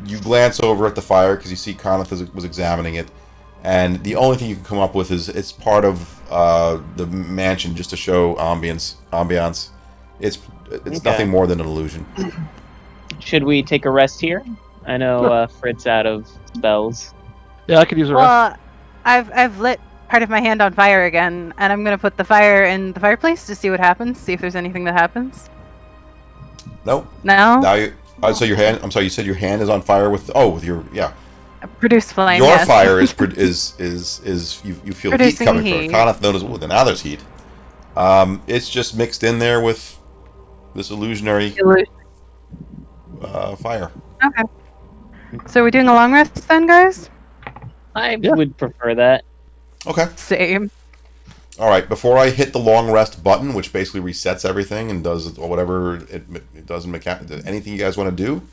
you glance over at the fire because you see Conith was examining it, and the only thing you can come up with is it's part of the mansion just to show ambiance. It's Okay. nothing more than an illusion. Should we take a rest here? I know Frit's out of spells. Yeah, I could use a rest. Well, I've lit part of my hand on fire again, and I'm gonna put the fire in the fireplace to see what happens. See if there's anything that happens. No. No. Now you. So your hand. I'm sorry. You said your hand is on fire with your yeah. Produce flame. Your yes. fire is you feel heat Producing coming heat. from it. Conith noticed, ooh, now there's heat. It's just mixed in there with this illusionary fire. Okay. So we're doing a long rest then, guys? I would prefer that. Okay. Same. All right. Before I hit the long rest button, which basically resets everything and does whatever it does in anything you guys want to do,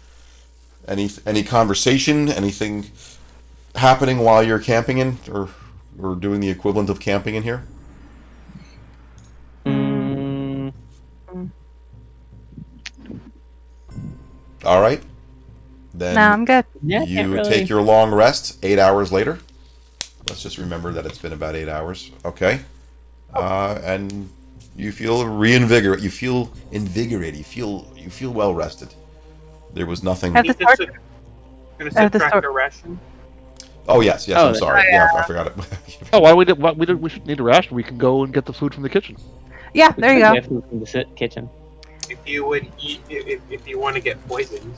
any conversation, anything happening while you're camping in or doing the equivalent of camping in here? All right. Then No, I'm good. Yeah, you can't really... take your long rest 8 hours later. Let's just remember that it's been about 8 hours. Okay. And you feel reinvigorated. You feel invigorated. You feel well rested. There was nothing. Have the sword. Gonna the subtract sword. a ration. Oh yes, Oh, I'm sorry. Yeah, I forgot it. Oh, we should need a ration. We can go and get the food from the kitchen. Yeah, there you go. Get food from the kitchen. If you would eat, if you want to get poisoned.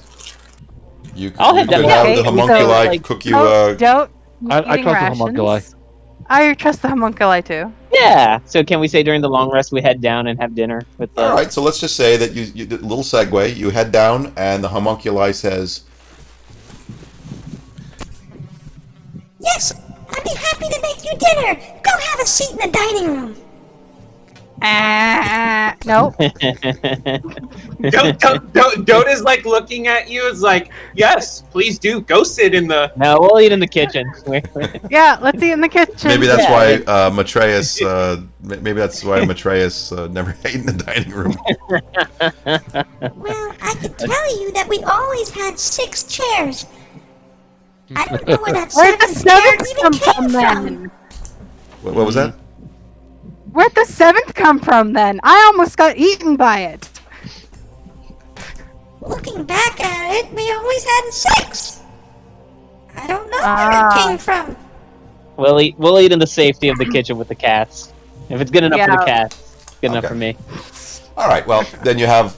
You could, I'll you have could that. have Okay, the homunculi so, like- cook you. Don't. I eating trust the rations. homunculi. I trust the homunculi too. Yeah. So can we say during the long rest we head down and have dinner with the? All right, so let's just say that you little segue. You head down, and the homunculi says, Yes, I'd be happy to make you dinner. Go have a seat in the dining room. No. Don't is like looking at you. It's like, yes, please do. Go sit in the. No, we'll eat in the kitchen. Yeah, let's eat in the kitchen. maybe that's Yeah. why Matreus. Maybe that's why Matreus never ate in the dining room. Well, I can tell you that we always had 6 chairs. I don't know where that Where'd the 7th chair seventh even come came from then? What was that? Where'd the 7th come from then? I almost got eaten by it. Looking back at it, we always had 6. I don't know where Ah. it came from. We'll eat in the safety of the kitchen with the cats. If it's good enough for the Yeah. cats, it's good enough Okay. for me. All right. Well, then you have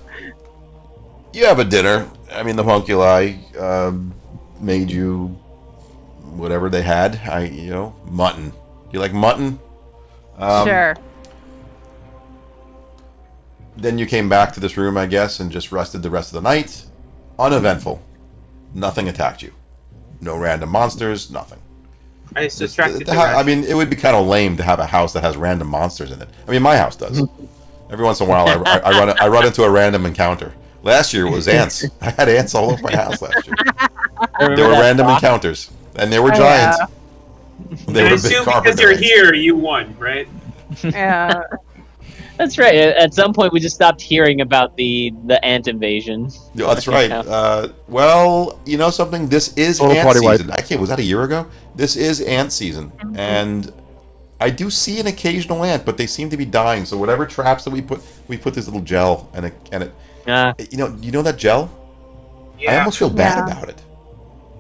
a dinner. I mean, the homunculi made you whatever they had. Mutton. You like mutton? Sure. Then you came back to this room, I guess, and just rested the rest of the night. Uneventful. Nothing attacked you. No random monsters. Nothing. I subtracted the I ration. mean, it would be kind of lame to have a house that has random monsters in it. I mean, my house does. Every once in a while, I run into a random encounter. Last year it was ants. I had ants all over my house last year. There were random encounters, and they were giants. They I were assume big because carpenter you're ants. here, you won, right? Yeah. That's right. At some point, we just stopped hearing about the ant invasion. Yeah, that's right. Well, you know something? This is Total ant party wipe. season. Was that a year ago? This is ant season, and I do see an occasional ant, but they seem to be dying. So whatever traps that we put this little gel, and it you know that gel? Yeah. I almost feel bad Yeah. about it.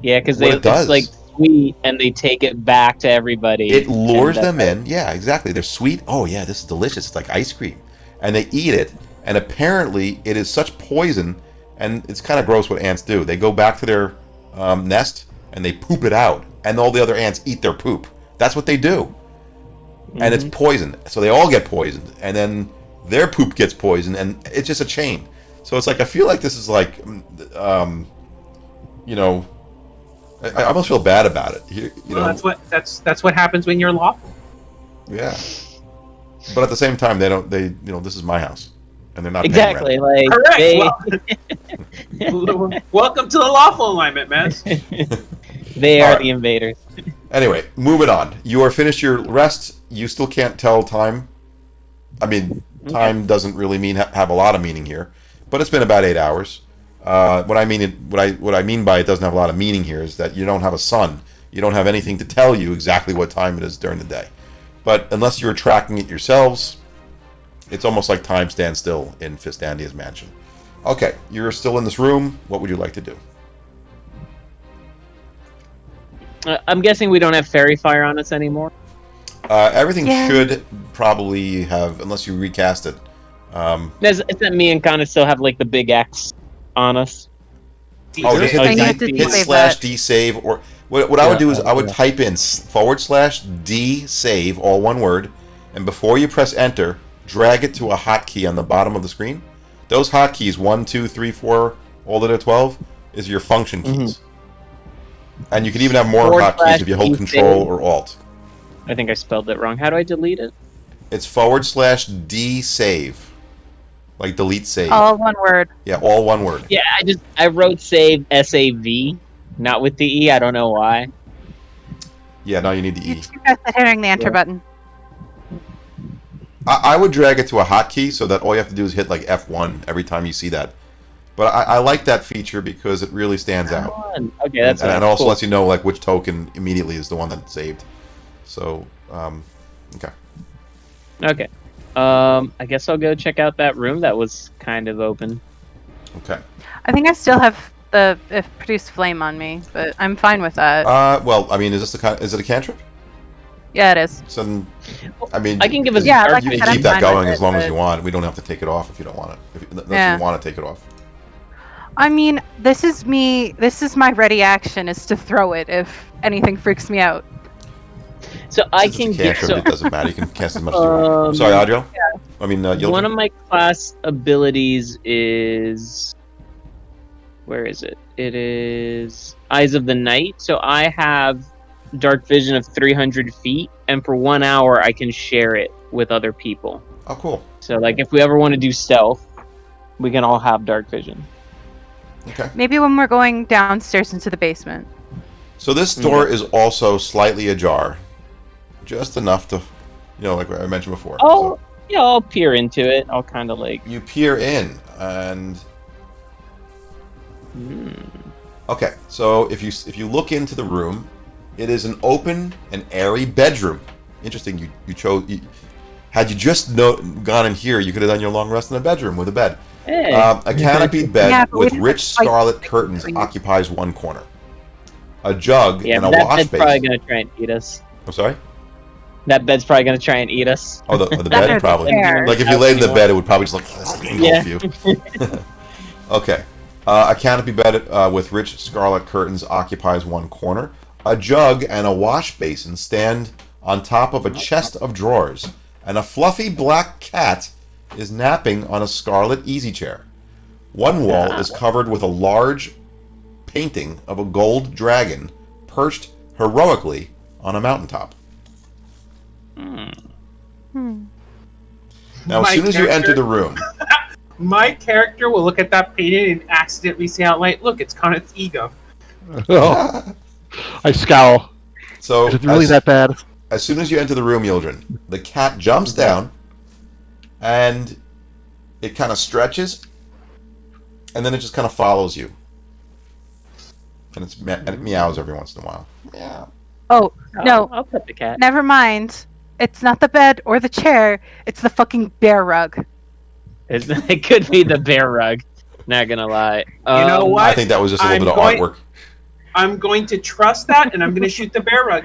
Yeah, because What it does. it's like sweet, and they take it back to everybody. It lures and them in. Yeah, exactly. They're sweet. Oh yeah, this is delicious. It's like ice cream, and they eat it. And apparently, it is such poison, and it's kind of gross what ants do. They go back to their nest and they poop it out, and all the other ants eat their poop. That's what they do, and it's poison. So they all get poisoned, and then their poop gets poisoned, and it's just a chain. So it's like I feel like this is like, you know, I almost feel bad about it. You know, that's what happens when you're lawful. yeah. But at the same time, they don't. They, you know, this is my house, and they're not paying exactly rent. like Correct. they, Well, welcome to the lawful alignment, man. they All are right. the invaders. Anyway, moving on. You are finished your rest. You still can't tell time. I mean, time doesn't really have a lot of meaning here, but it's been about 8 hours. What I mean by it doesn't have a lot of meaning here is that you don't have a sun. You don't have anything to tell you exactly what time it is during the day. But unless you're tracking it yourselves, it's almost like time stands still in Fistandia's mansion. Okay, you're still in this room. What would you like to do? I'm guessing we don't have fairy fire on us anymore. Everything Yeah. should probably have, unless you recast it. Is that me and Connor still have like the big X on us? Oh, just Oh, you hit, have to hit save slash that. D save, or what I would do is I would type in /D save, all one word, and before you press enter, drag it to a hotkey on the bottom of the screen. Those hotkeys 1, 2, 3, 4, all the way to 12 is your function keys, and you can even have more hotkeys if you hold /D Control save. or Alt. I think I spelled it wrong. How do I delete it? It's /D save, like delete save. All one word. Yeah, all one word. Yeah, I wrote save SAV, not with the E. I don't know why. Yeah, now you need the You E. two guys are hitting the enter Yeah. button. I would drag it to a hotkey so that all you have to do is hit like F1 every time you see that. But I like that feature because it really stands out. Okay, that's and it fine. also Cool. lets you know like which token immediately is the one that's saved. So, okay. Okay. I guess I'll go check out that room that was kind of open. Okay. I think I still have the produce flame on me, but I'm fine with that. Well, I mean, is it a cantrip? Yeah, it is. So, then, I mean, I can give us Yeah, dark like I you vision. can said, keep I'm that fine going with as it, long as but- you want. We don't have to take it off if you don't want it. Unless Yeah. you want to take it off. I mean, this is me. This is my ready action is to throw it if anything freaks me out. So I Since can it's a get cantrip, it doesn't matter. You can cast as much as you want. I'm Um, sorry, Adriel. I mean, one Yildren? of my class abilities is where is it? It is Eyes of the Night. So I have dark vision of 300 feet, and for 1 hour I can share it with other people. Oh, cool. So like if we ever want to do stealth, we can all have dark vision. Okay. Maybe when we're going downstairs into the basement. So this door is also slightly ajar, just enough to, like I mentioned before. Oh, So yeah, I'll peer into it. I'll kind of like. you peer in, and okay. So if you look into the room, it is an open and airy bedroom. Interesting. You chose. Had you just gone in here, you could have done your long rest in a bedroom with a bed. Hey. A canopied bed Yeah, but we with didn't rich like- scarlet curtains occupies one corner. A jug Yeah, and a but that wash bed's probably basin. gonna try and eat us. I'm sorry. That bed's probably gonna try and eat us. Oh, the Better bed than probably. chair. Like if you laid in the bed, it would probably just like engulf you. Okay. A canopy bed with rich scarlet curtains occupies one corner. A jug and a wash basin stand on top of a chest of drawers, and a fluffy black cat is napping on a scarlet easy chair. One wall is covered with a large painting of a gold dragon perched heroically on a mountaintop. Now, as My soon as you enter character- the room, My character will look at that painting and accidentally say out loud, "Look, it's Connor's ego." Oh, I scowl. so Is it really as, that bad? as soon as you enter the room, Yildren, the cat jumps down, and it kind of stretches, and then it just kind of follows you, and and it meows every once in a while. Yeah. Oh, no, I'll pet the cat. never mind. It's not the bed or the chair. It's the fucking bear rug. It could be the bear rug. Not gonna lie. know what? I think that was just a little I'm bit of going- artwork. I'm going to trust that, and I'm going to shoot the bear rug.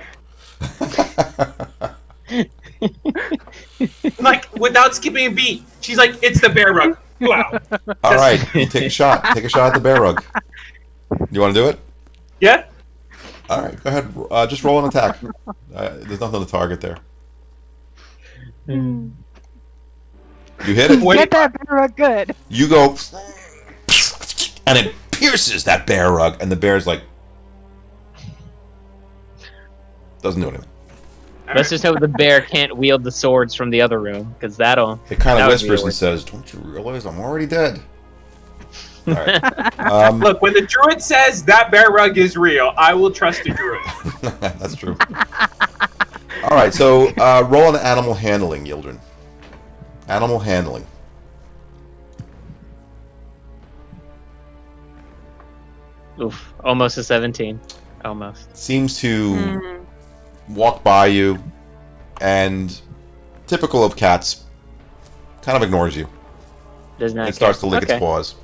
Like, without skipping a beat. She's like, it's the bear rug. Wow. All right, you take a shot. Take a shot at the bear rug. You want to do it? Yeah? All right, go ahead. Just roll an attack. There's nothing on the target there. You hit it. Get that bear rug good. You go, and it pierces that bear rug, and the bear's like, doesn't do anything. Let's just hope the bear can't wield the swords from the other room, because that'll. It kind that of would be whispers the and worst. says, "Don't you realize I'm already dead?" All right. Look, when the druid says that bear rug is real, I will trust the druid. That's true. All right, so roll an animal handling, Yildren. Animal handling. Oof, almost a 17. Almost. Seems to walk by you, and typical of cats, kind of ignores you. Does not. It starts to care. lick Okay. its paws.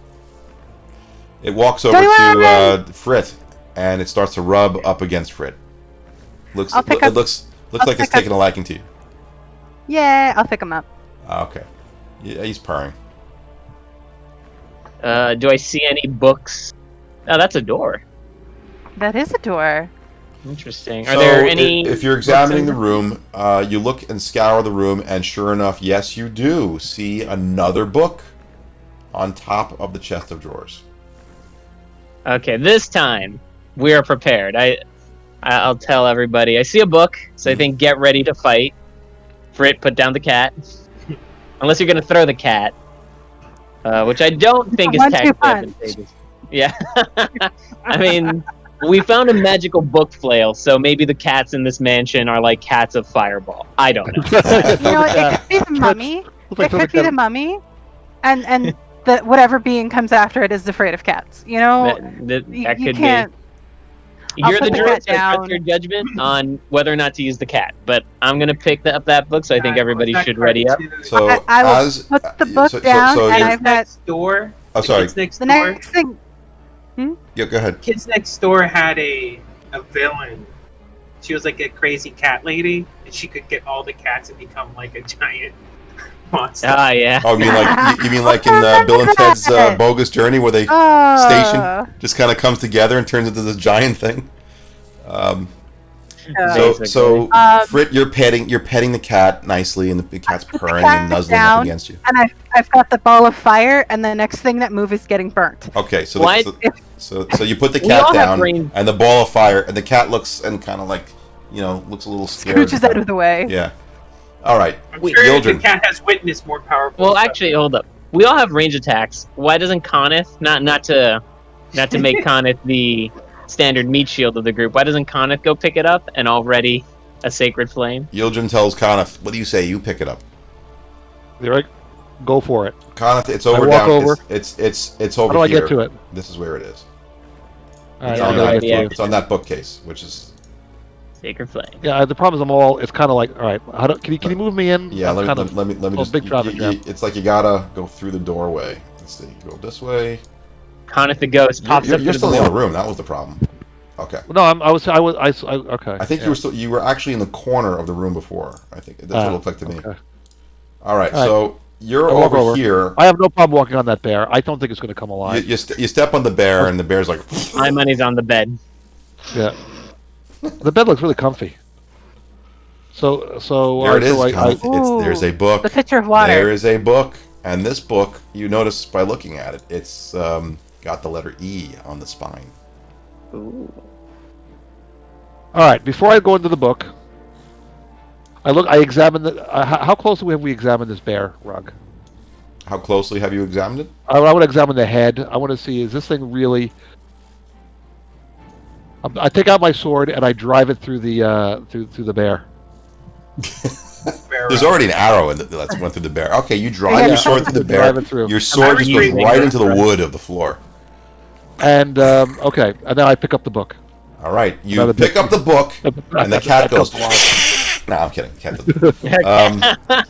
It walks over Don't to Frit, and it starts to rub up against Frit. Looks I'll pick it up- looks I'll like it's pick up- taking a liking to you. Yeah, I'll pick him up. Okay. Yeah, he's purring. Do I see any books? Oh, that's a door. That is a door. Interesting. Are So there any? if you're examining the room, you look and scour the room, and sure enough, yes, you do see another book on top of the chest of drawers. Okay, this time we are prepared. I'll tell everybody. I see a book, so I think get ready to fight. Frit, put down the cat. Unless you're gonna throw the cat, which I don't think is 1-2 technically punch. advantageous. Yeah, I mean, we found a magical book flail, so maybe the cats in this mansion are like cats of Fireball. I don't know. You know, it could be the mummy. It could be the mummy, and the whatever being comes after it is afraid of cats. You know, that you could can't. be. I'll You're the put the druid, cat so trust down. your judgment on whether or not to use the cat. But I'm gonna pick up that book, so I think everybody That should card ready up. too. So I will as put the book so down, and you're- I've got Next door. Oh, sorry. Kids next the door. next thing. Yeah, go ahead. Kids next door had a villain. She was like a crazy cat lady, and she could get all the cats and become like a giant monster. Ah, yeah. Oh, you mean like in Bill and Ted's Bogus Journey, where they Oh, station just kind of comes together and turns into this giant thing? Basically. So Um, Frit, you're petting the cat nicely, and the cat's put the purring cat and nuzzling down. up against you. and I've got the ball of fire, and the next thing that move is getting burnt. Okay, so Why- so you put the We all cat have down brain- and the ball of fire, and the cat looks and kind of like looks a little scared. Scooches out of the way. Yeah. All right, I'm sure the Yildren. cat has witnessed more powerful. Well, stuff. actually, hold up. We all have range attacks. Why doesn't Coneth not to make Coneth the standard meat shield of the group? Why doesn't Coneth go pick it up and already a sacred flame? Yildren tells Coneth, "What do you say? You pick it up." There I go for it. Coneth, it's over walk down. over. It's How over do I here. get to it? This is where it is. All right, It's, Yeah, on I no gotta that, get to idea. it. it's on that bookcase, which is Sacred flame. Yeah, the problem is I'm all. It's kind of like, all right. Can you move me in? yeah. I'm Let kind me of- just. big traffic jam. It's like you gotta go through the doorway. Let's see. Go this way. Coneth the ghost pops up You're to still the in the door. room. That was the problem. Okay. No, okay. I think you were actually in the corner of the room before. I think that's what it looked like to me. Okay. All right. All right. So you're I'll walk over over. here. I have no problem walking on that bear. I don't think it's going to come You, alive. you step on the bear, and the bear's like. My money's on the bed. Yeah. The bed looks really comfy. So There it is. so Coneth. There's a book. The pitcher of water. There is a book, and this book, you notice by looking at it, it's got the letter E on the spine. Ooh. All right. Before I go into the book, I examine the. How closely have we examined this bear rug? How closely have you examined it? I want to examine the head. I want to see, is this thing really? I take out my sword and I drive it through the through the bear. There's already an arrow that went through the bear. Okay, you drive your sword through the bear. Drive it through. Your sword just goes retrieving right it. into the wood of the floor. And okay, and then I pick up the book. All right, you Another pick up the book, and the cat goes. No, I'm kidding. Cat doesn't.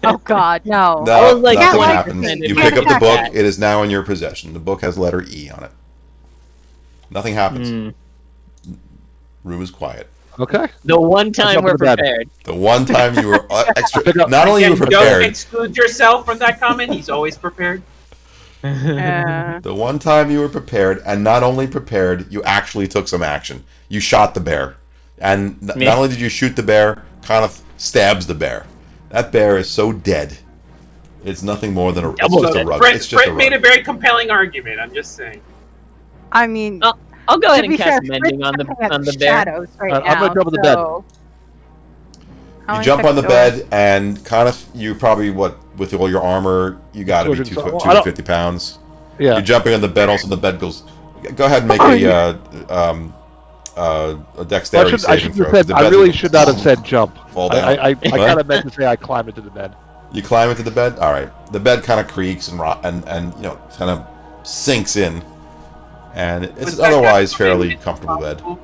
Oh God, no. No, I was like, nothing yeah, happens. like- You yeah, pick up the yeah. book. It is now in your possession. The book has letter E on it. Nothing happens. Room is quiet. Okay. The one time jump we're in the bed. prepared. The one time you were extra. Pick up- Not only you were Again, prepared. don't exclude yourself from that comment. He's always prepared. The one time you were prepared, and not only prepared, you actually took some action. You shot the bear. And not only did you shoot the bear, Conniff stabs the bear. That bear is so dead. It's nothing more than it's just a rug. It's just a Fred made a rug. very compelling argument. I'm just saying. I mean, I'll go ahead to be and fair, cast mending on Fred's looking at the bear. shadows right I'm now, gonna jump on the bed. so- You jump on the bed, and Conniff, you probably, with all your armor, you got to be 250 pounds. Yeah. You're jumping on the bed, also the bed goes... Go ahead and make a dexterity saving throw. 'Cause the I bed really will should not have said jump. fall down. I What? kind of meant to say I climbed into the bed. You climb into the bed? All right. The bed kind of creaks and you know, kind of sinks in. And it's Was an that otherwise guy fairly from comfortable bed. Impossible?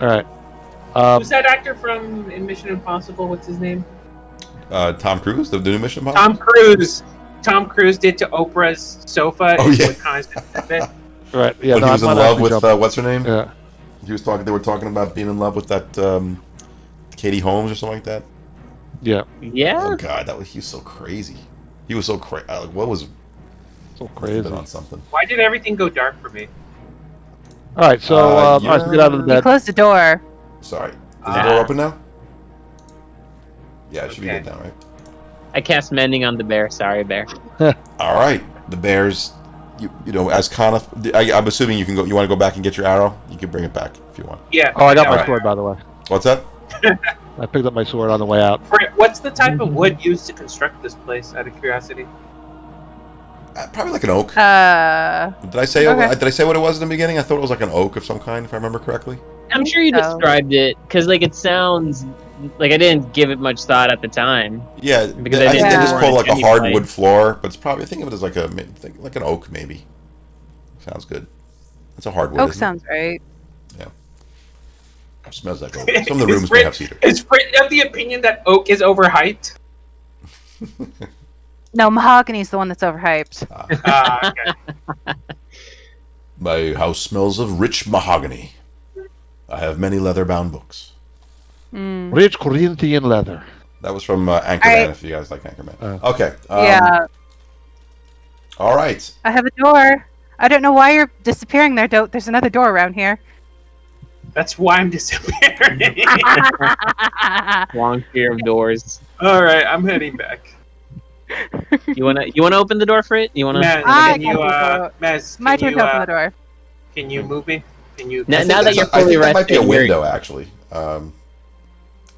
All right. Who's that actor from in Mission Impossible? What's his name? Tom Cruise, the new Mission Impossible? Tom Cruise. Tom Cruise did to Oprah's sofa. Oh, and yeah. what kind of bed. Right. Yeah. When no, he was I'm in not love actually with, jumping. what's her name? Yeah. They were talking about being in love with that, Katie Holmes or something like that. Yeah. Yeah. Oh, God, he was so crazy. He was so crazy. What was... So Must have crazy. been on something. Why did everything go dark for me? All right. So all right, so get out of the You bed. closed the door. Sorry. Is the door open now? Yeah, it should be Okay. good now, right? I cast mending on the bear. Sorry, bear. All right. The bears, you know, as Conniff, I'm assuming you can go. You want to go back and get your arrow? You can bring it back if you want. Yeah. Oh, I got my right. sword, by the way. What's that? I picked up my sword on the way out. What's the type of wood used to construct this place? Out of curiosity. Probably like an oak. Uh, Did I say? okay. Did I say what it was in the beginning? I thought it was like an oak of some kind, if I remember correctly. I'm sure you so. described it because like it sounds like I didn't give it much thought at the time. Yeah, Because I I think didn't they just know call it like a anyway. hardwood floor, but it's probably think of it as like like an oak maybe. Sounds good. It's a hardwood. oak isn't sounds right. it? Smells like oak. Some of the rooms may have cedar. Is Fred of the opinion that oak is overhyped? No, mahogany's the one that's overhyped. Okay. My house smells of rich mahogany. I have many leather-bound books. Rich Corinthian leather. That was from Anchorman, Alright. if you guys like Anchorman. Oh. Okay. Yeah, All right. I have a door. I don't know why you're disappearing there, Dote. There's another door around here. That's why I'm disappearing. Long fear of doors. All right, I'm heading back. You wanna open the door for it? You wanna? Maz, I can you, gotta Maz, My can turn you, to open the door. Can you move me? Can you? Now I think that that's you're I fully think that might be a rested, you're- window, actually.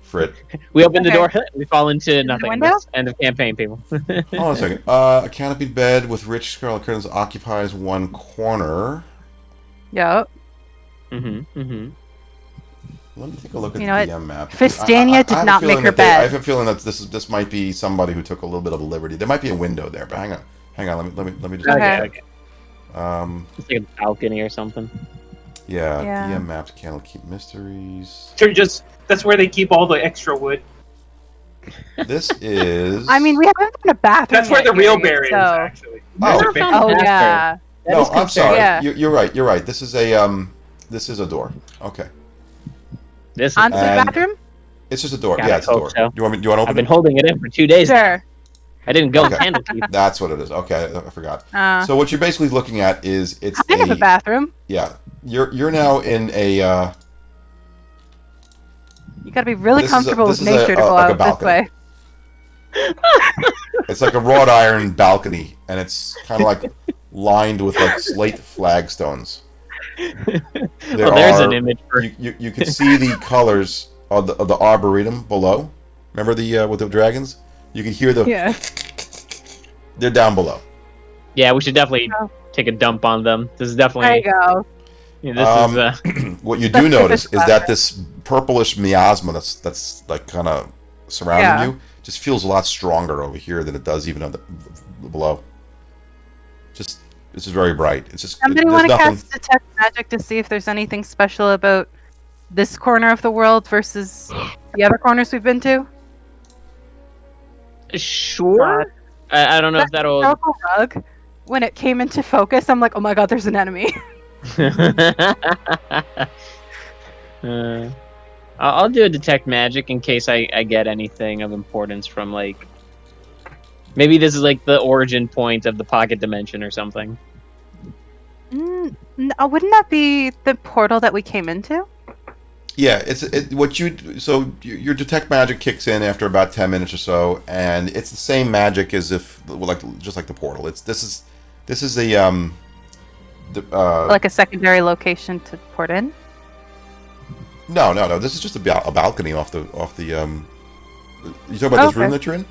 Frit. We open the Okay. door. We fall into nothing. window? End of campaign, people. Hold on a second. A canopied bed with rich scarlet curtains occupies one corner. Yep. Mm-hmm. Let me take a look at You the know what? DM map. Fistania did I have a not feeling make her that I bed. have a feeling that this might be somebody who took a little bit of a liberty. There might be a window there, but hang on. Let me just. Okay. It's like a balcony or something. Yeah. Yeah. DM maps. Candlekeep mysteries. That's where they keep all the extra wood. This is. I mean, we haven't found a bathroom. That's where yet the real here, bear is, so- actually. Oh. There's a bear. Oh After. yeah. No, is I'm concerned. sorry. Yeah. You're right. You're right. This is a door. Okay. This is. Onto the And- bathroom. It's just a door. God, Yeah, I it's a hope door. so. Do you want to I've open been it? holding it in for 2 days. Sure. I didn't go Okay. Candlekeep. That's what it is. Okay, I forgot. Uh, So what you're basically looking at is it's I have a bathroom. Yeah, you're now in a. You got to be really This is a- comfortable this with is a- nature to a- go like a out this balcony. way. It's like a wrought iron balcony, and it's kind of like lined with like slate flagstones. There There's are, an image for. you can see the colors of the arboretum below. Remember the with the dragons? You can hear the. Yeah. They're down below. Yeah, we should definitely Oh. take a dump on them. This is There definitely. you go. This is. What you That's do the notice fish is that ladder. this purplish miasma that's like kind of surrounding Yeah. you just feels a lot stronger over here than it does even below. Just this is very bright. It's just Somebody there's want to nothing. cast detect magic to see if there's anything special about this corner of the world versus the other corners we've been to? Sure. I don't know if that'll. Purple rug. When it came into focus, I'm like, oh my god, there's an enemy. I'll do a detect magic in case I get anything of importance from like. Maybe this is like the origin point of the pocket dimension or something. No, wouldn't that be the portal that we came into? Yeah, so your detect magic kicks in after about 10 minutes or so, and it's the same magic as if just like the portal. This is a Like a secondary location to port in? no. This is just a balcony off the you talking about this room that you're in?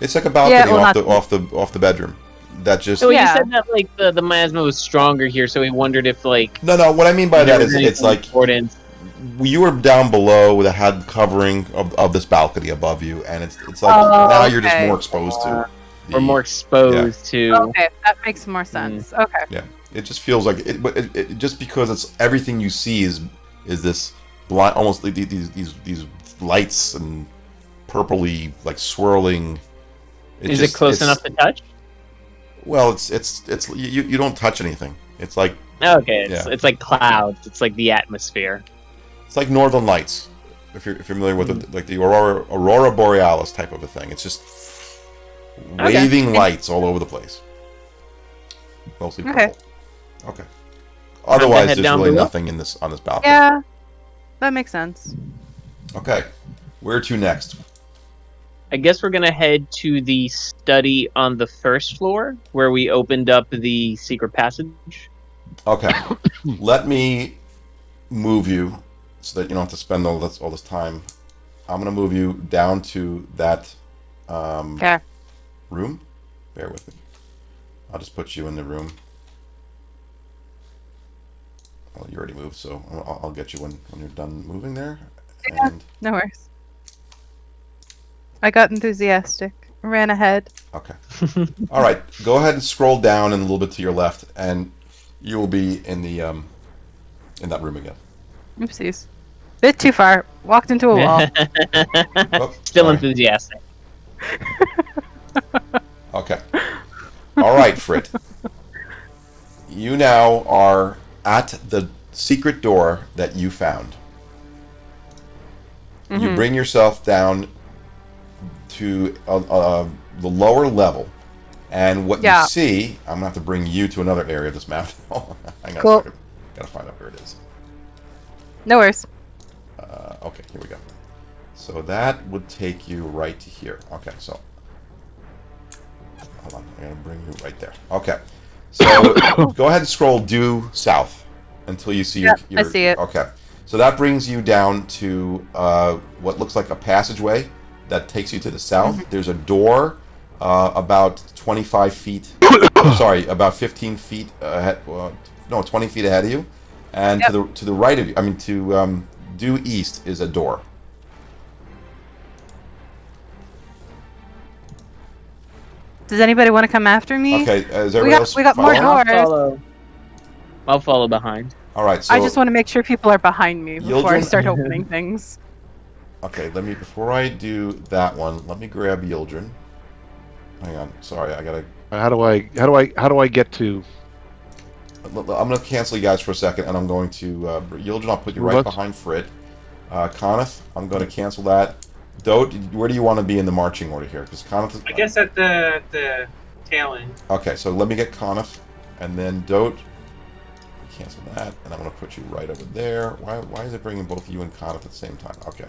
It's like a balcony off the bedroom. That just So you said that like the miasma was stronger here, so we wondered if like no. What I mean by that is it's like importance. You were down below that had covering of this balcony above you, and it's like now you're just more exposed to. We're more exposed to. Okay, that makes more sense. Okay. Yeah, it just feels like it, but it just because it's everything you see is this blind, almost like these lights and purpley like swirling. Is it close enough to touch? Well, it's you don't touch anything. It's like okay, it's like clouds. It's like the atmosphere. It's like Northern Lights, if you're familiar with like the Aurora Borealis type of a thing. It's just waving lights all over the place. Mostly purple. Okay. Otherwise, there's really nothing on this balcony. Yeah, that makes sense. Okay, where to next? I guess we're gonna head to the study on the first floor where we opened up the secret passage. Okay, let me move you so that you don't have to spend all this time. I'm gonna move you down to that room. Bear with me. I'll just put you in the room. Well, you already moved, so I'll get you when you're done moving there. And no worries. I got enthusiastic. Ran ahead. Okay. All right. Go ahead and scroll down and a little bit to your left, and you will be in the in that room again. Oopsies. Bit too far. Walked into a wall. Still enthusiastic. Okay. All right, Frit. You now are at the secret door that you found. Mm-hmm. You bring yourself down to the lower level, and what you see, I'm gonna have to bring you to another area of this map. Hang on a second. Gotta find out where it is. No worries. Okay, here we go. So that would take you right to here. Okay, so hold on, I'm gonna bring you right there. Okay, so go ahead and scroll due south until you see your. I see it. Okay, so that brings you down to what looks like a passageway that takes you to the south. Mm-hmm. There's a door about 25 feet. Sorry, about 15 feet ahead. 20 feet ahead of you, and to the right of you. I mean, to due east is a door. Does anybody want to come after me? Okay, is everybody else? We got more doors. I'll follow behind. All right. So I just want to make sure people are behind me before I start opening things. Okay, before I do that one, let me grab Yildren. Hang on, sorry, I gotta. How do I get to? I'm gonna cancel you guys for a second, and I'm going to Yildren. I'll put you right behind Frit. Coneth, I'm going to cancel that. Dote, where do you want to be in the marching order here? Because Coneth. I guess at the tail end. Okay, so let me get Coneth, and then Dote. Cancel that, and I'm going to put you right over there. Why is it bringing both you and Coneth at the same time? Okay.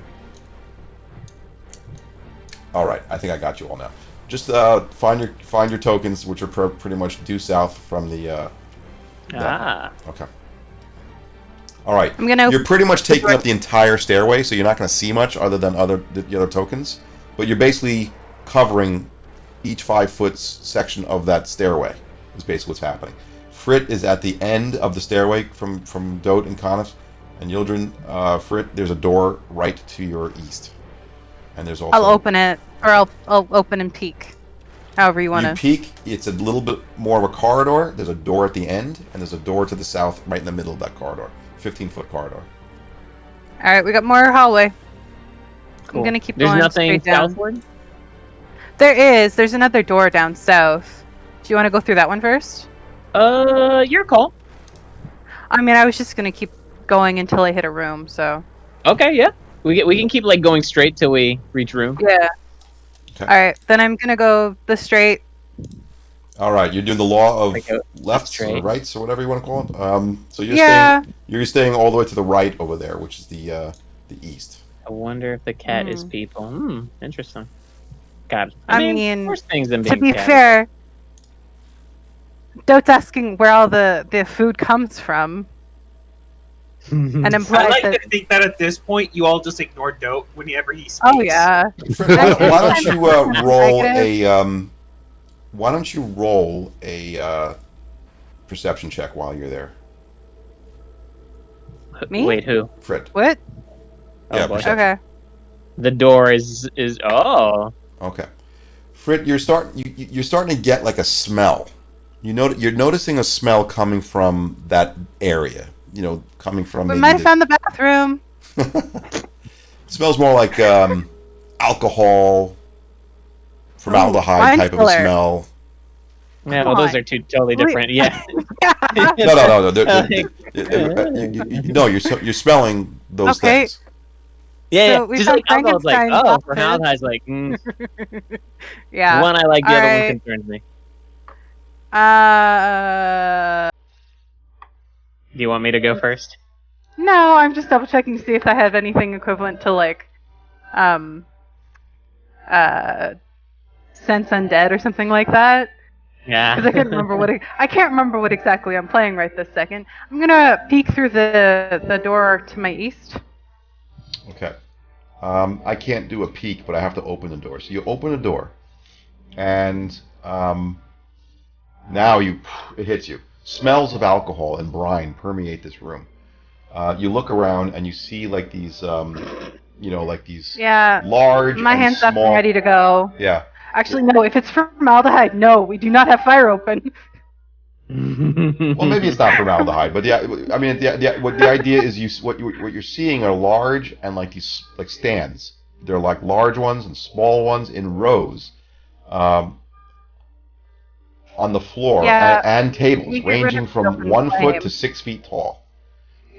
All right, I think I got you all now. Just find your tokens, which are pretty much due south from the. Okay. All right. You're pretty much taking up the entire stairway, so you're not going to see much other than the other tokens. But you're basically covering each 5-foot section of that stairway. Is basically what's happening. Frit is at the end of the stairway from Dote and Coneth, and Yildren, Frit. There's a door right to your east. And there's also. I'll open it, or I'll open and peek. However you want to. You peek. It's a little bit more of a corridor. There's a door at the end, and there's a door to the south, right in the middle of that corridor. 15-foot corridor. All right, we got more hallway. Cool. I'm gonna keep There's going nothing straight down. southward? There is. There's another door down south. Do you want to go through that one first? Your call. I mean, I was just gonna keep going until I hit a room. So Okay, yeah. We can keep like going straight till we reach room. yeah. Okay. All right, then I'm gonna go the straight. All right, you're doing the law of Like a lefts or straight. rights or whatever you want to call it. So Yeah. you're staying all the way to the right over there, which is the east. I wonder if the cat is people. Interesting. God, I mean, mean, worse things than to being be cat. fair, Dote's asking where all the food comes from, and I implies like that. to think that at this point you all just ignore Dope whenever he speaks. Oh yeah. Fred, why don't you roll Negative. why don't you roll a perception check while you're there, Me? Wait, who? Fred? What? Oh, Yeah, boy. perception. Okay. The door is oh. Okay, Fred, you're starting to get like a smell. You're noticing a smell coming from that area. You know, coming from. We maybe might have found the bathroom. It smells more like alcohol, formaldehyde type of a killer. smell. Yeah, Come well, those on. are two totally different. Yeah. No. No, you're smelling those Okay. things. Yeah, So we just found like alcohol's like, Frankenstein's oh, office. formaldehyde's like, Yeah. one I like, the other one Alright. concerns me. Do you want me to go first? No, I'm just double checking to see if I have anything equivalent to like, sense undead or something like that. Yeah. Because I couldn't remember I can't remember what exactly I'm playing right this second. I'm gonna peek through the door to my east. Okay. I can't do a peek, but I have to open the door. So you open the door, and now it hits you. Smells of alcohol and brine permeate this room. You look around and you see like these, like these Yeah. large My and hand's up small. and ready to go. Yeah. Actually, no. If it's formaldehyde, no, we do not have fire open. Well, maybe it's not formaldehyde, but the idea is what you're seeing are large and like these like stands. They're like large ones and small ones in rows, on the floor, Yeah, and tables we get rid ranging of the from open 1 flame. foot to 6 feet tall.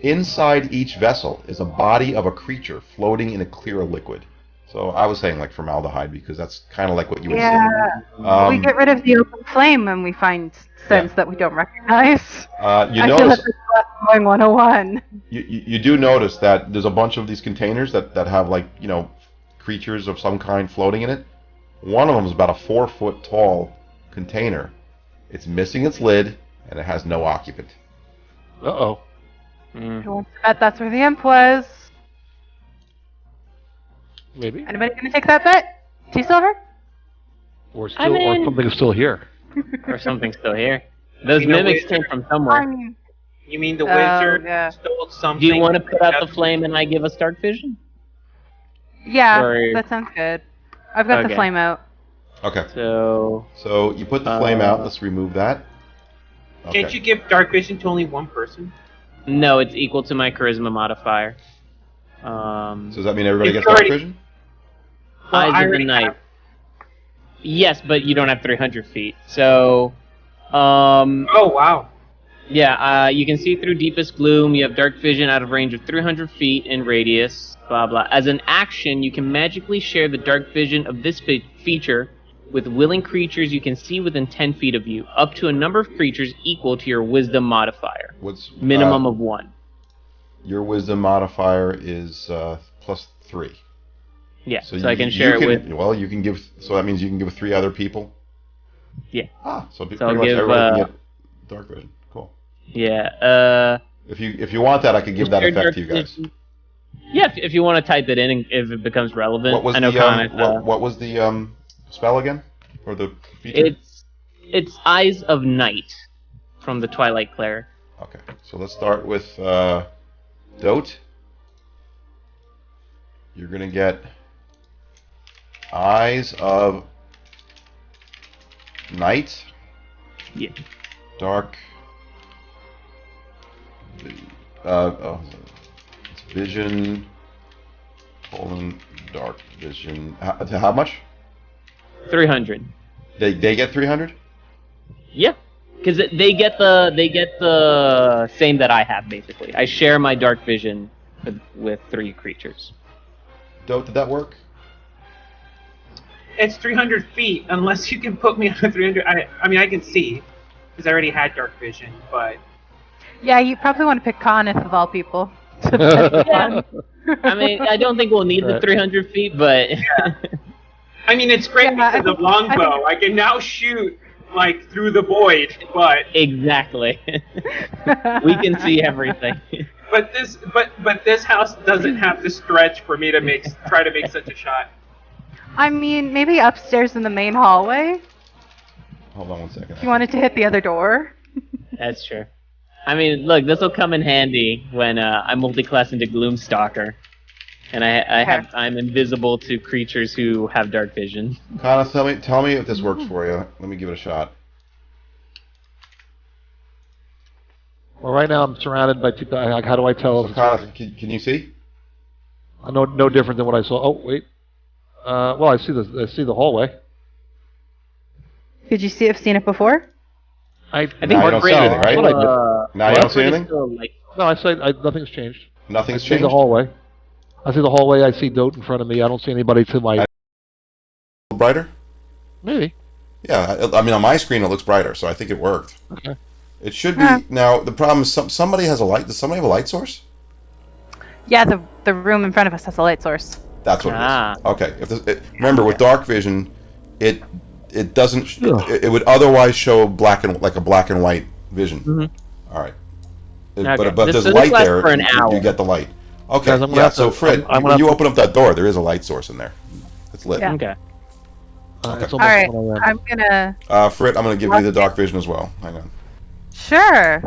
Inside each vessel is a body of a creature floating in a clear liquid. So I was saying like formaldehyde because that's kind of like what you would Yeah. see. We get rid of the open flame when we find scents that we don't recognize. You I feel notice like it's going 101. you do notice that there's a bunch of these containers that have like creatures of some kind floating in it. One of them is about a 4 foot tall container. It's missing its lid and it has no occupant. Uh-oh. Who wants to bet that's where the imp was? Maybe. Anybody gonna take that bet? T-Silver? Or something's still here. Or something's still here. Those You know, mimics wizard. came from somewhere. You mean the wizard yeah. stole something? Do you want to put out the flame and I give us dark vision? Yeah, Or- that sounds good. I've got the Okay. flame out. Okay. So So you put the flame out. Let's remove that. Okay. Can't you give dark vision to only one person? no, it's equal to my charisma modifier. So does that mean everybody It's gets dark already- vision? Well, I Eyes of the already night. have- Yes, but you don't have 300 feet. So, Oh wow. yeah, you can see through deepest gloom. You have dark vision out of range of 300 feet in radius. Blah blah. As an action, you can magically share the dark vision of this feature with willing creatures you can see within 10 feet of you, up to a number of creatures equal to your wisdom modifier. What's Minimum of 1. Your wisdom modifier is +3. Yeah, so I can share it with. Well, you can give. So that means you can give 3 other people. Yeah. So pretty I'll much give, everybody can get dark vision. Cool. Yeah. If you want that, I could give that share effect dark to you guys. vision. Yeah, if you want to type it in, and if it becomes relevant. What was I know the Connor, what was the spell again, or the feature? It's Eyes of Night from the Twilight Cleric. Okay, so let's start with Dote. You're gonna get Eyes of Night. Yeah. Dark. It's vision. Dark vision. How much? 300. They get 300. Yeah. because they get the same that I have basically. I share my dark vision with 3 creatures. Dote, did that work? It's 300 feet, unless you can put me on a 300. I mean, I can see, because I already had dark vision, but... Yeah, you probably want to pick Conith of all people. Yeah. I mean, I don't think we'll need the 300 feet, but... Yeah. I mean, it's great because of longbow. I can now shoot, like, through the void, but... Exactly. We can see everything. But this house doesn't have to stretch for me to try to make such a shot. I mean, maybe upstairs in the main hallway. Hold on one second. If you wanted to hit the other door. That's true. I mean, look, this will come in handy when I multi-class into Gloomstalker, and I'm invisible to creatures who have dark vision. Connor, tell me if this works for you. Let me give it a shot. Well, right now I'm surrounded by 2 guys. How do I tell? So, Connor, can you see? No different than what I saw. Oh wait. Well, I see the hallway. Could you have seen it before? I think now you don't see anything, right? Now you don't see anything? No, I said nothing's changed. Nothing's I see changed? the hallway. I see the hallway. I see Dote in front of me. I don't see anybody to my... Brighter? Maybe. Yeah, I mean, on my screen it looks brighter, so I think it worked. Okay. It should be... Now, the problem is somebody has a light. Does somebody have a light source? Yeah, the room in front of us has a light source. That's what it is. Okay. Remember, with dark vision, it doesn't... It would otherwise show a black and white vision. Mm-hmm. All right. Okay. But there's light there. For an hour. You get the light. Okay. Guys, yeah. So Fred, when you open up that door, there is a light source in there. It's lit. Yeah. Okay. Okay. All right. I'm gonna. Fred, I'm gonna give you the dark vision as well. Hang on. Sure.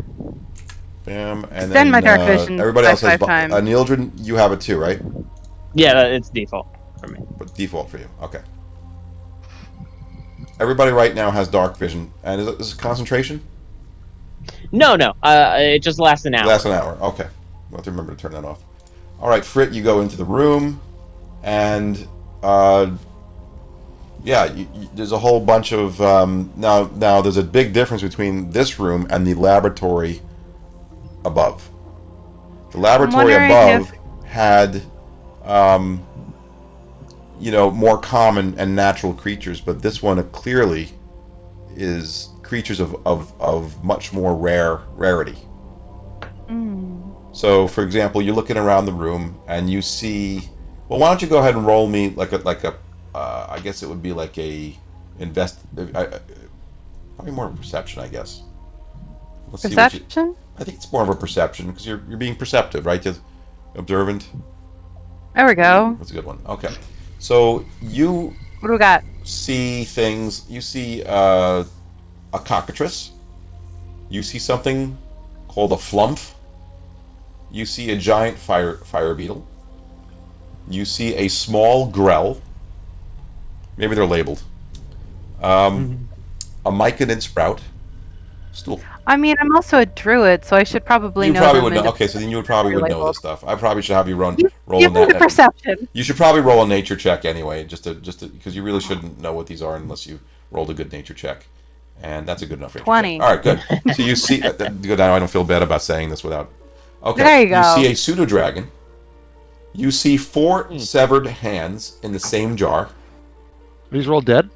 Bam. And Extend then my dark vision everybody by else has 5 times. Neildred, you have it too, right? Yeah, it's default for me. But default for you. Okay. Everybody right now has dark vision, and is this concentration? No. It just lasts an hour. Lasts an hour. Okay. We'll have to remember to turn that off. All right, Frit, you go into the room, and there's a whole bunch of now. There's a big difference between this room and the laboratory above. The laboratory above had more common and natural creatures, but this one clearly is creatures of much more rarity. So, for example, you're looking around the room and you see. Well, why don't you go ahead and roll me like a I guess it would be like a probably more of a perception, I guess. Let's Perception? I think it's more of a perception because you're being perceptive, right? You're observant. There we go. That's a good one. Okay, so you What do we got? see things. You see a cockatrice. You see something called a flumph. You see a giant fire beetle. You see a small grell. Maybe they're labeled. A myconid sprout. Stool. I mean, I'm also a druid, so I should probably know. You probably them would know. into- Okay, so then you would probably would know this stuff. I probably should have you roll Give a me the perception. You should probably roll a nature check anyway, just to because you really shouldn't know what these are unless you rolled a good nature check, and that's a good enough nature 20. check. All right, good. So you see, good. Now I don't feel bad about saying this without. Okay. There you go. You see a pseudo dragon. You see 4 severed hands in the same jar. These are all dead?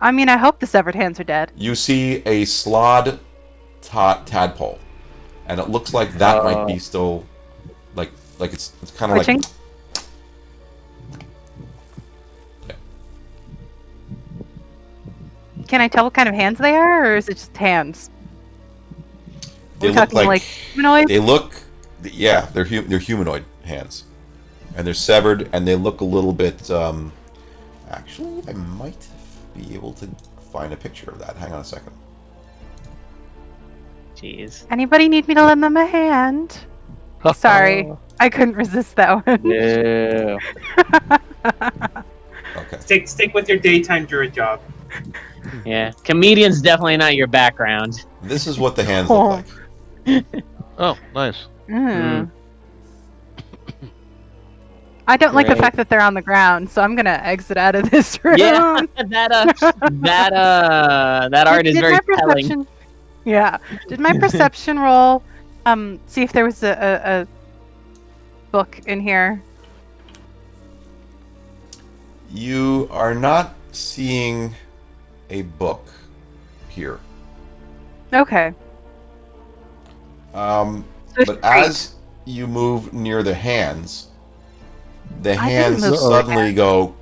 I mean, I hope the severed hands are dead. You see a slod tadpole, and it looks like that might be still, like it's kind of like. Twitching? Yeah. Can I tell what kind of hands they are, or is it just hands? They We're look talking like humanoid? they look, yeah, they're humanoid hands, and they're severed, and they look a little bit. Actually, I might be able to find a picture of that. Hang on a second. Jeez. Anybody need me to lend them a hand? Sorry, I couldn't resist that one. No. Okay. Stick with your daytime druid job. Yeah, comedian's definitely not your background. This is what the hands look like. Oh, nice. Mm. I don't like the Great. fact that they're on the ground, so I'm gonna exit out of this room. Yeah, that art is Did very my telling. perception- Yeah. Did my perception roll see if there was a book in here? You are not seeing a book here. Okay. But There's three. as you move near the hands didn't hands move suddenly go,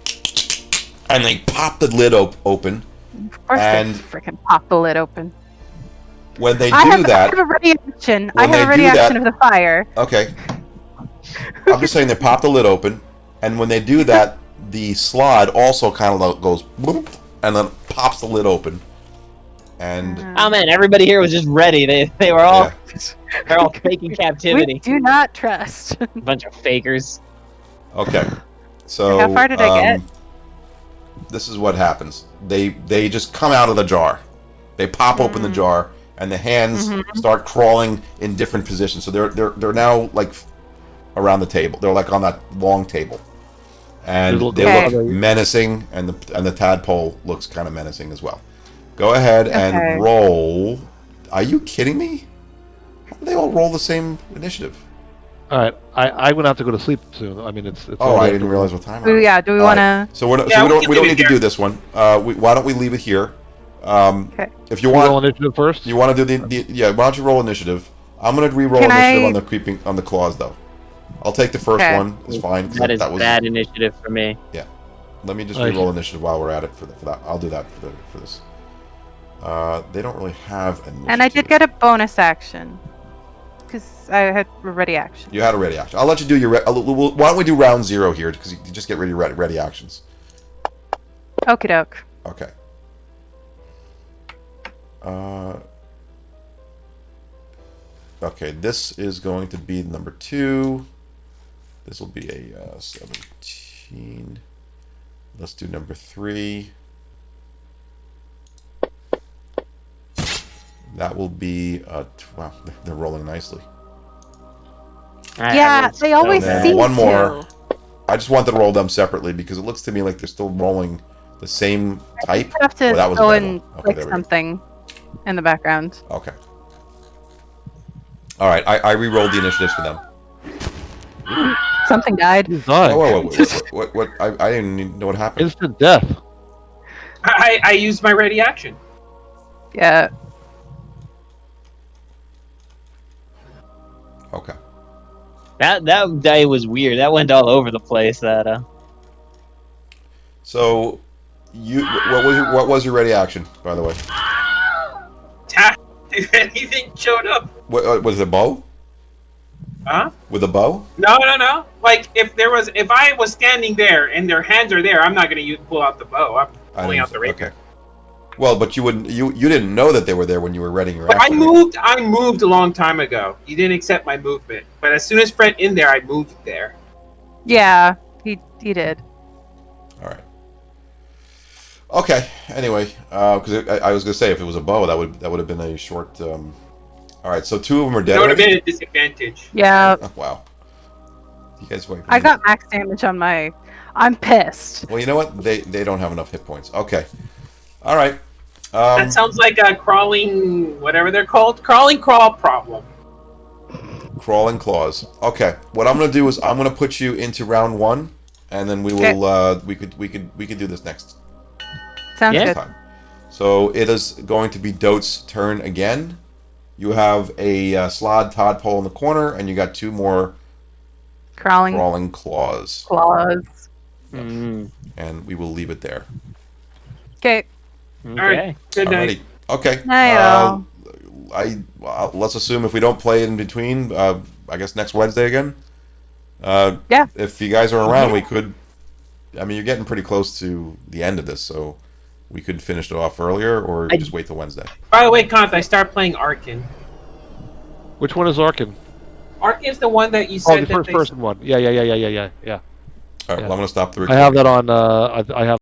and they pop the lid open. Of course And- they freaking pop the lid open. When they I do have that, a ready action. I when have a they ready do action that- of the fire. okay. I'm just saying they pop the lid open, and when they do that, the slide also kind of goes, boop, and then pops the lid open. And Oh man, everybody here was just ready. They were all yeah. they're all faking We captivity. do not trust. Bunch of fakers. Okay. So How far did I get? This is what happens. They just come out of the jar. They pop open the jar, and the hands start crawling in different positions. So they're now like around the table. They're like on that long table, and they Okay. look menacing. And the tadpole looks kind of menacing as well. Go ahead and Okay. roll. Are you kidding me? How do they all roll the same initiative? All right, I'm gonna have to go to sleep soon. I mean, it's. Oh, I already didn't after- realize what time. Ooh, yeah. Do we All want right. to? So, we don't leave it need to here. do this one. Why don't we leave it here? Okay. If you You roll want, initiative first. you want to do the yeah. Why don't you roll initiative? I'm gonna re-roll Can initiative I- on the creeping on the claws though. I'll take the first Okay. one. It's fine. 'cause That is was. bad initiative for me. Let me just Okay. re-roll initiative while we're at it for that. I'll do that for this. They don't really have initiative. And I did get a bonus action because I had a ready action. You had a ready action. I'll let you do your. Why don't we do round 0 here? Because you just get ready actions. Okie doke. Okay. Okay, this is going to be number 2. This will be a 17. Let's do number 3. That will be wow, they're rolling nicely. Yeah, they always And then seem one more. to. I just wanted to roll them separately because it looks to me like they're still rolling the same type. You have to Well, that was a go bad and one. Okay, click there we go. something in the background. Okay. All right, I re-rolled the initiatives for them. Something died. He's dying. Oh, what? I didn't even know what happened. Instant death. I used my ready action. Yeah. Okay. That day was weird. That went all over the place. That So, what was your ready action, by the way? If anything showed up. What was it, a bow? Huh? With a bow? No. Like if I was standing there and their hands are there, I'm not gonna pull out the bow. I'm pulling out the rapier. Okay. Well, but you wouldn't. You didn't know that they were there when you were readying your But I action. moved a long time ago. You didn't accept my movement. But as soon as Fred in there, I moved there. Yeah, he did. All right. Okay. Anyway, because I was gonna say if it was a bow, that would have been a short. All right. So 2 of them are dead. That would have already? been a disadvantage. Yeah, Oh, wow. You guys wait. I got max damage on my. I'm pissed. Well, you know what? They don't have enough hit points. Okay. All right. That sounds like a crawling, whatever they're called, crawling crawl problem. Crawling claws. Okay. What I'm gonna do is I'm gonna put you into round 1, and then we will. We could do this next Sounds Yeah. good. time. So it is going to be Dote's turn again. You have a slod tadpole in the corner, and you got 2 more Crawling crawling claws, claws. mm, and we will leave it there. Okay. okay. Alright, good night. Alrighty. Okay. Night, all. Let's assume if we don't play it in between, I guess next Wednesday again. Yeah. If you guys are around, we could. I mean, you're getting pretty close to the end of this, so we could finish it off earlier, or just wait till Wednesday. By the way, Kant, I start playing Arkin. Which one is Arkin? Arkin's the one that you Oh, said the that first person one. Yeah. All right. Yeah. Well, I'm going to stop the I recording. have that on. I have.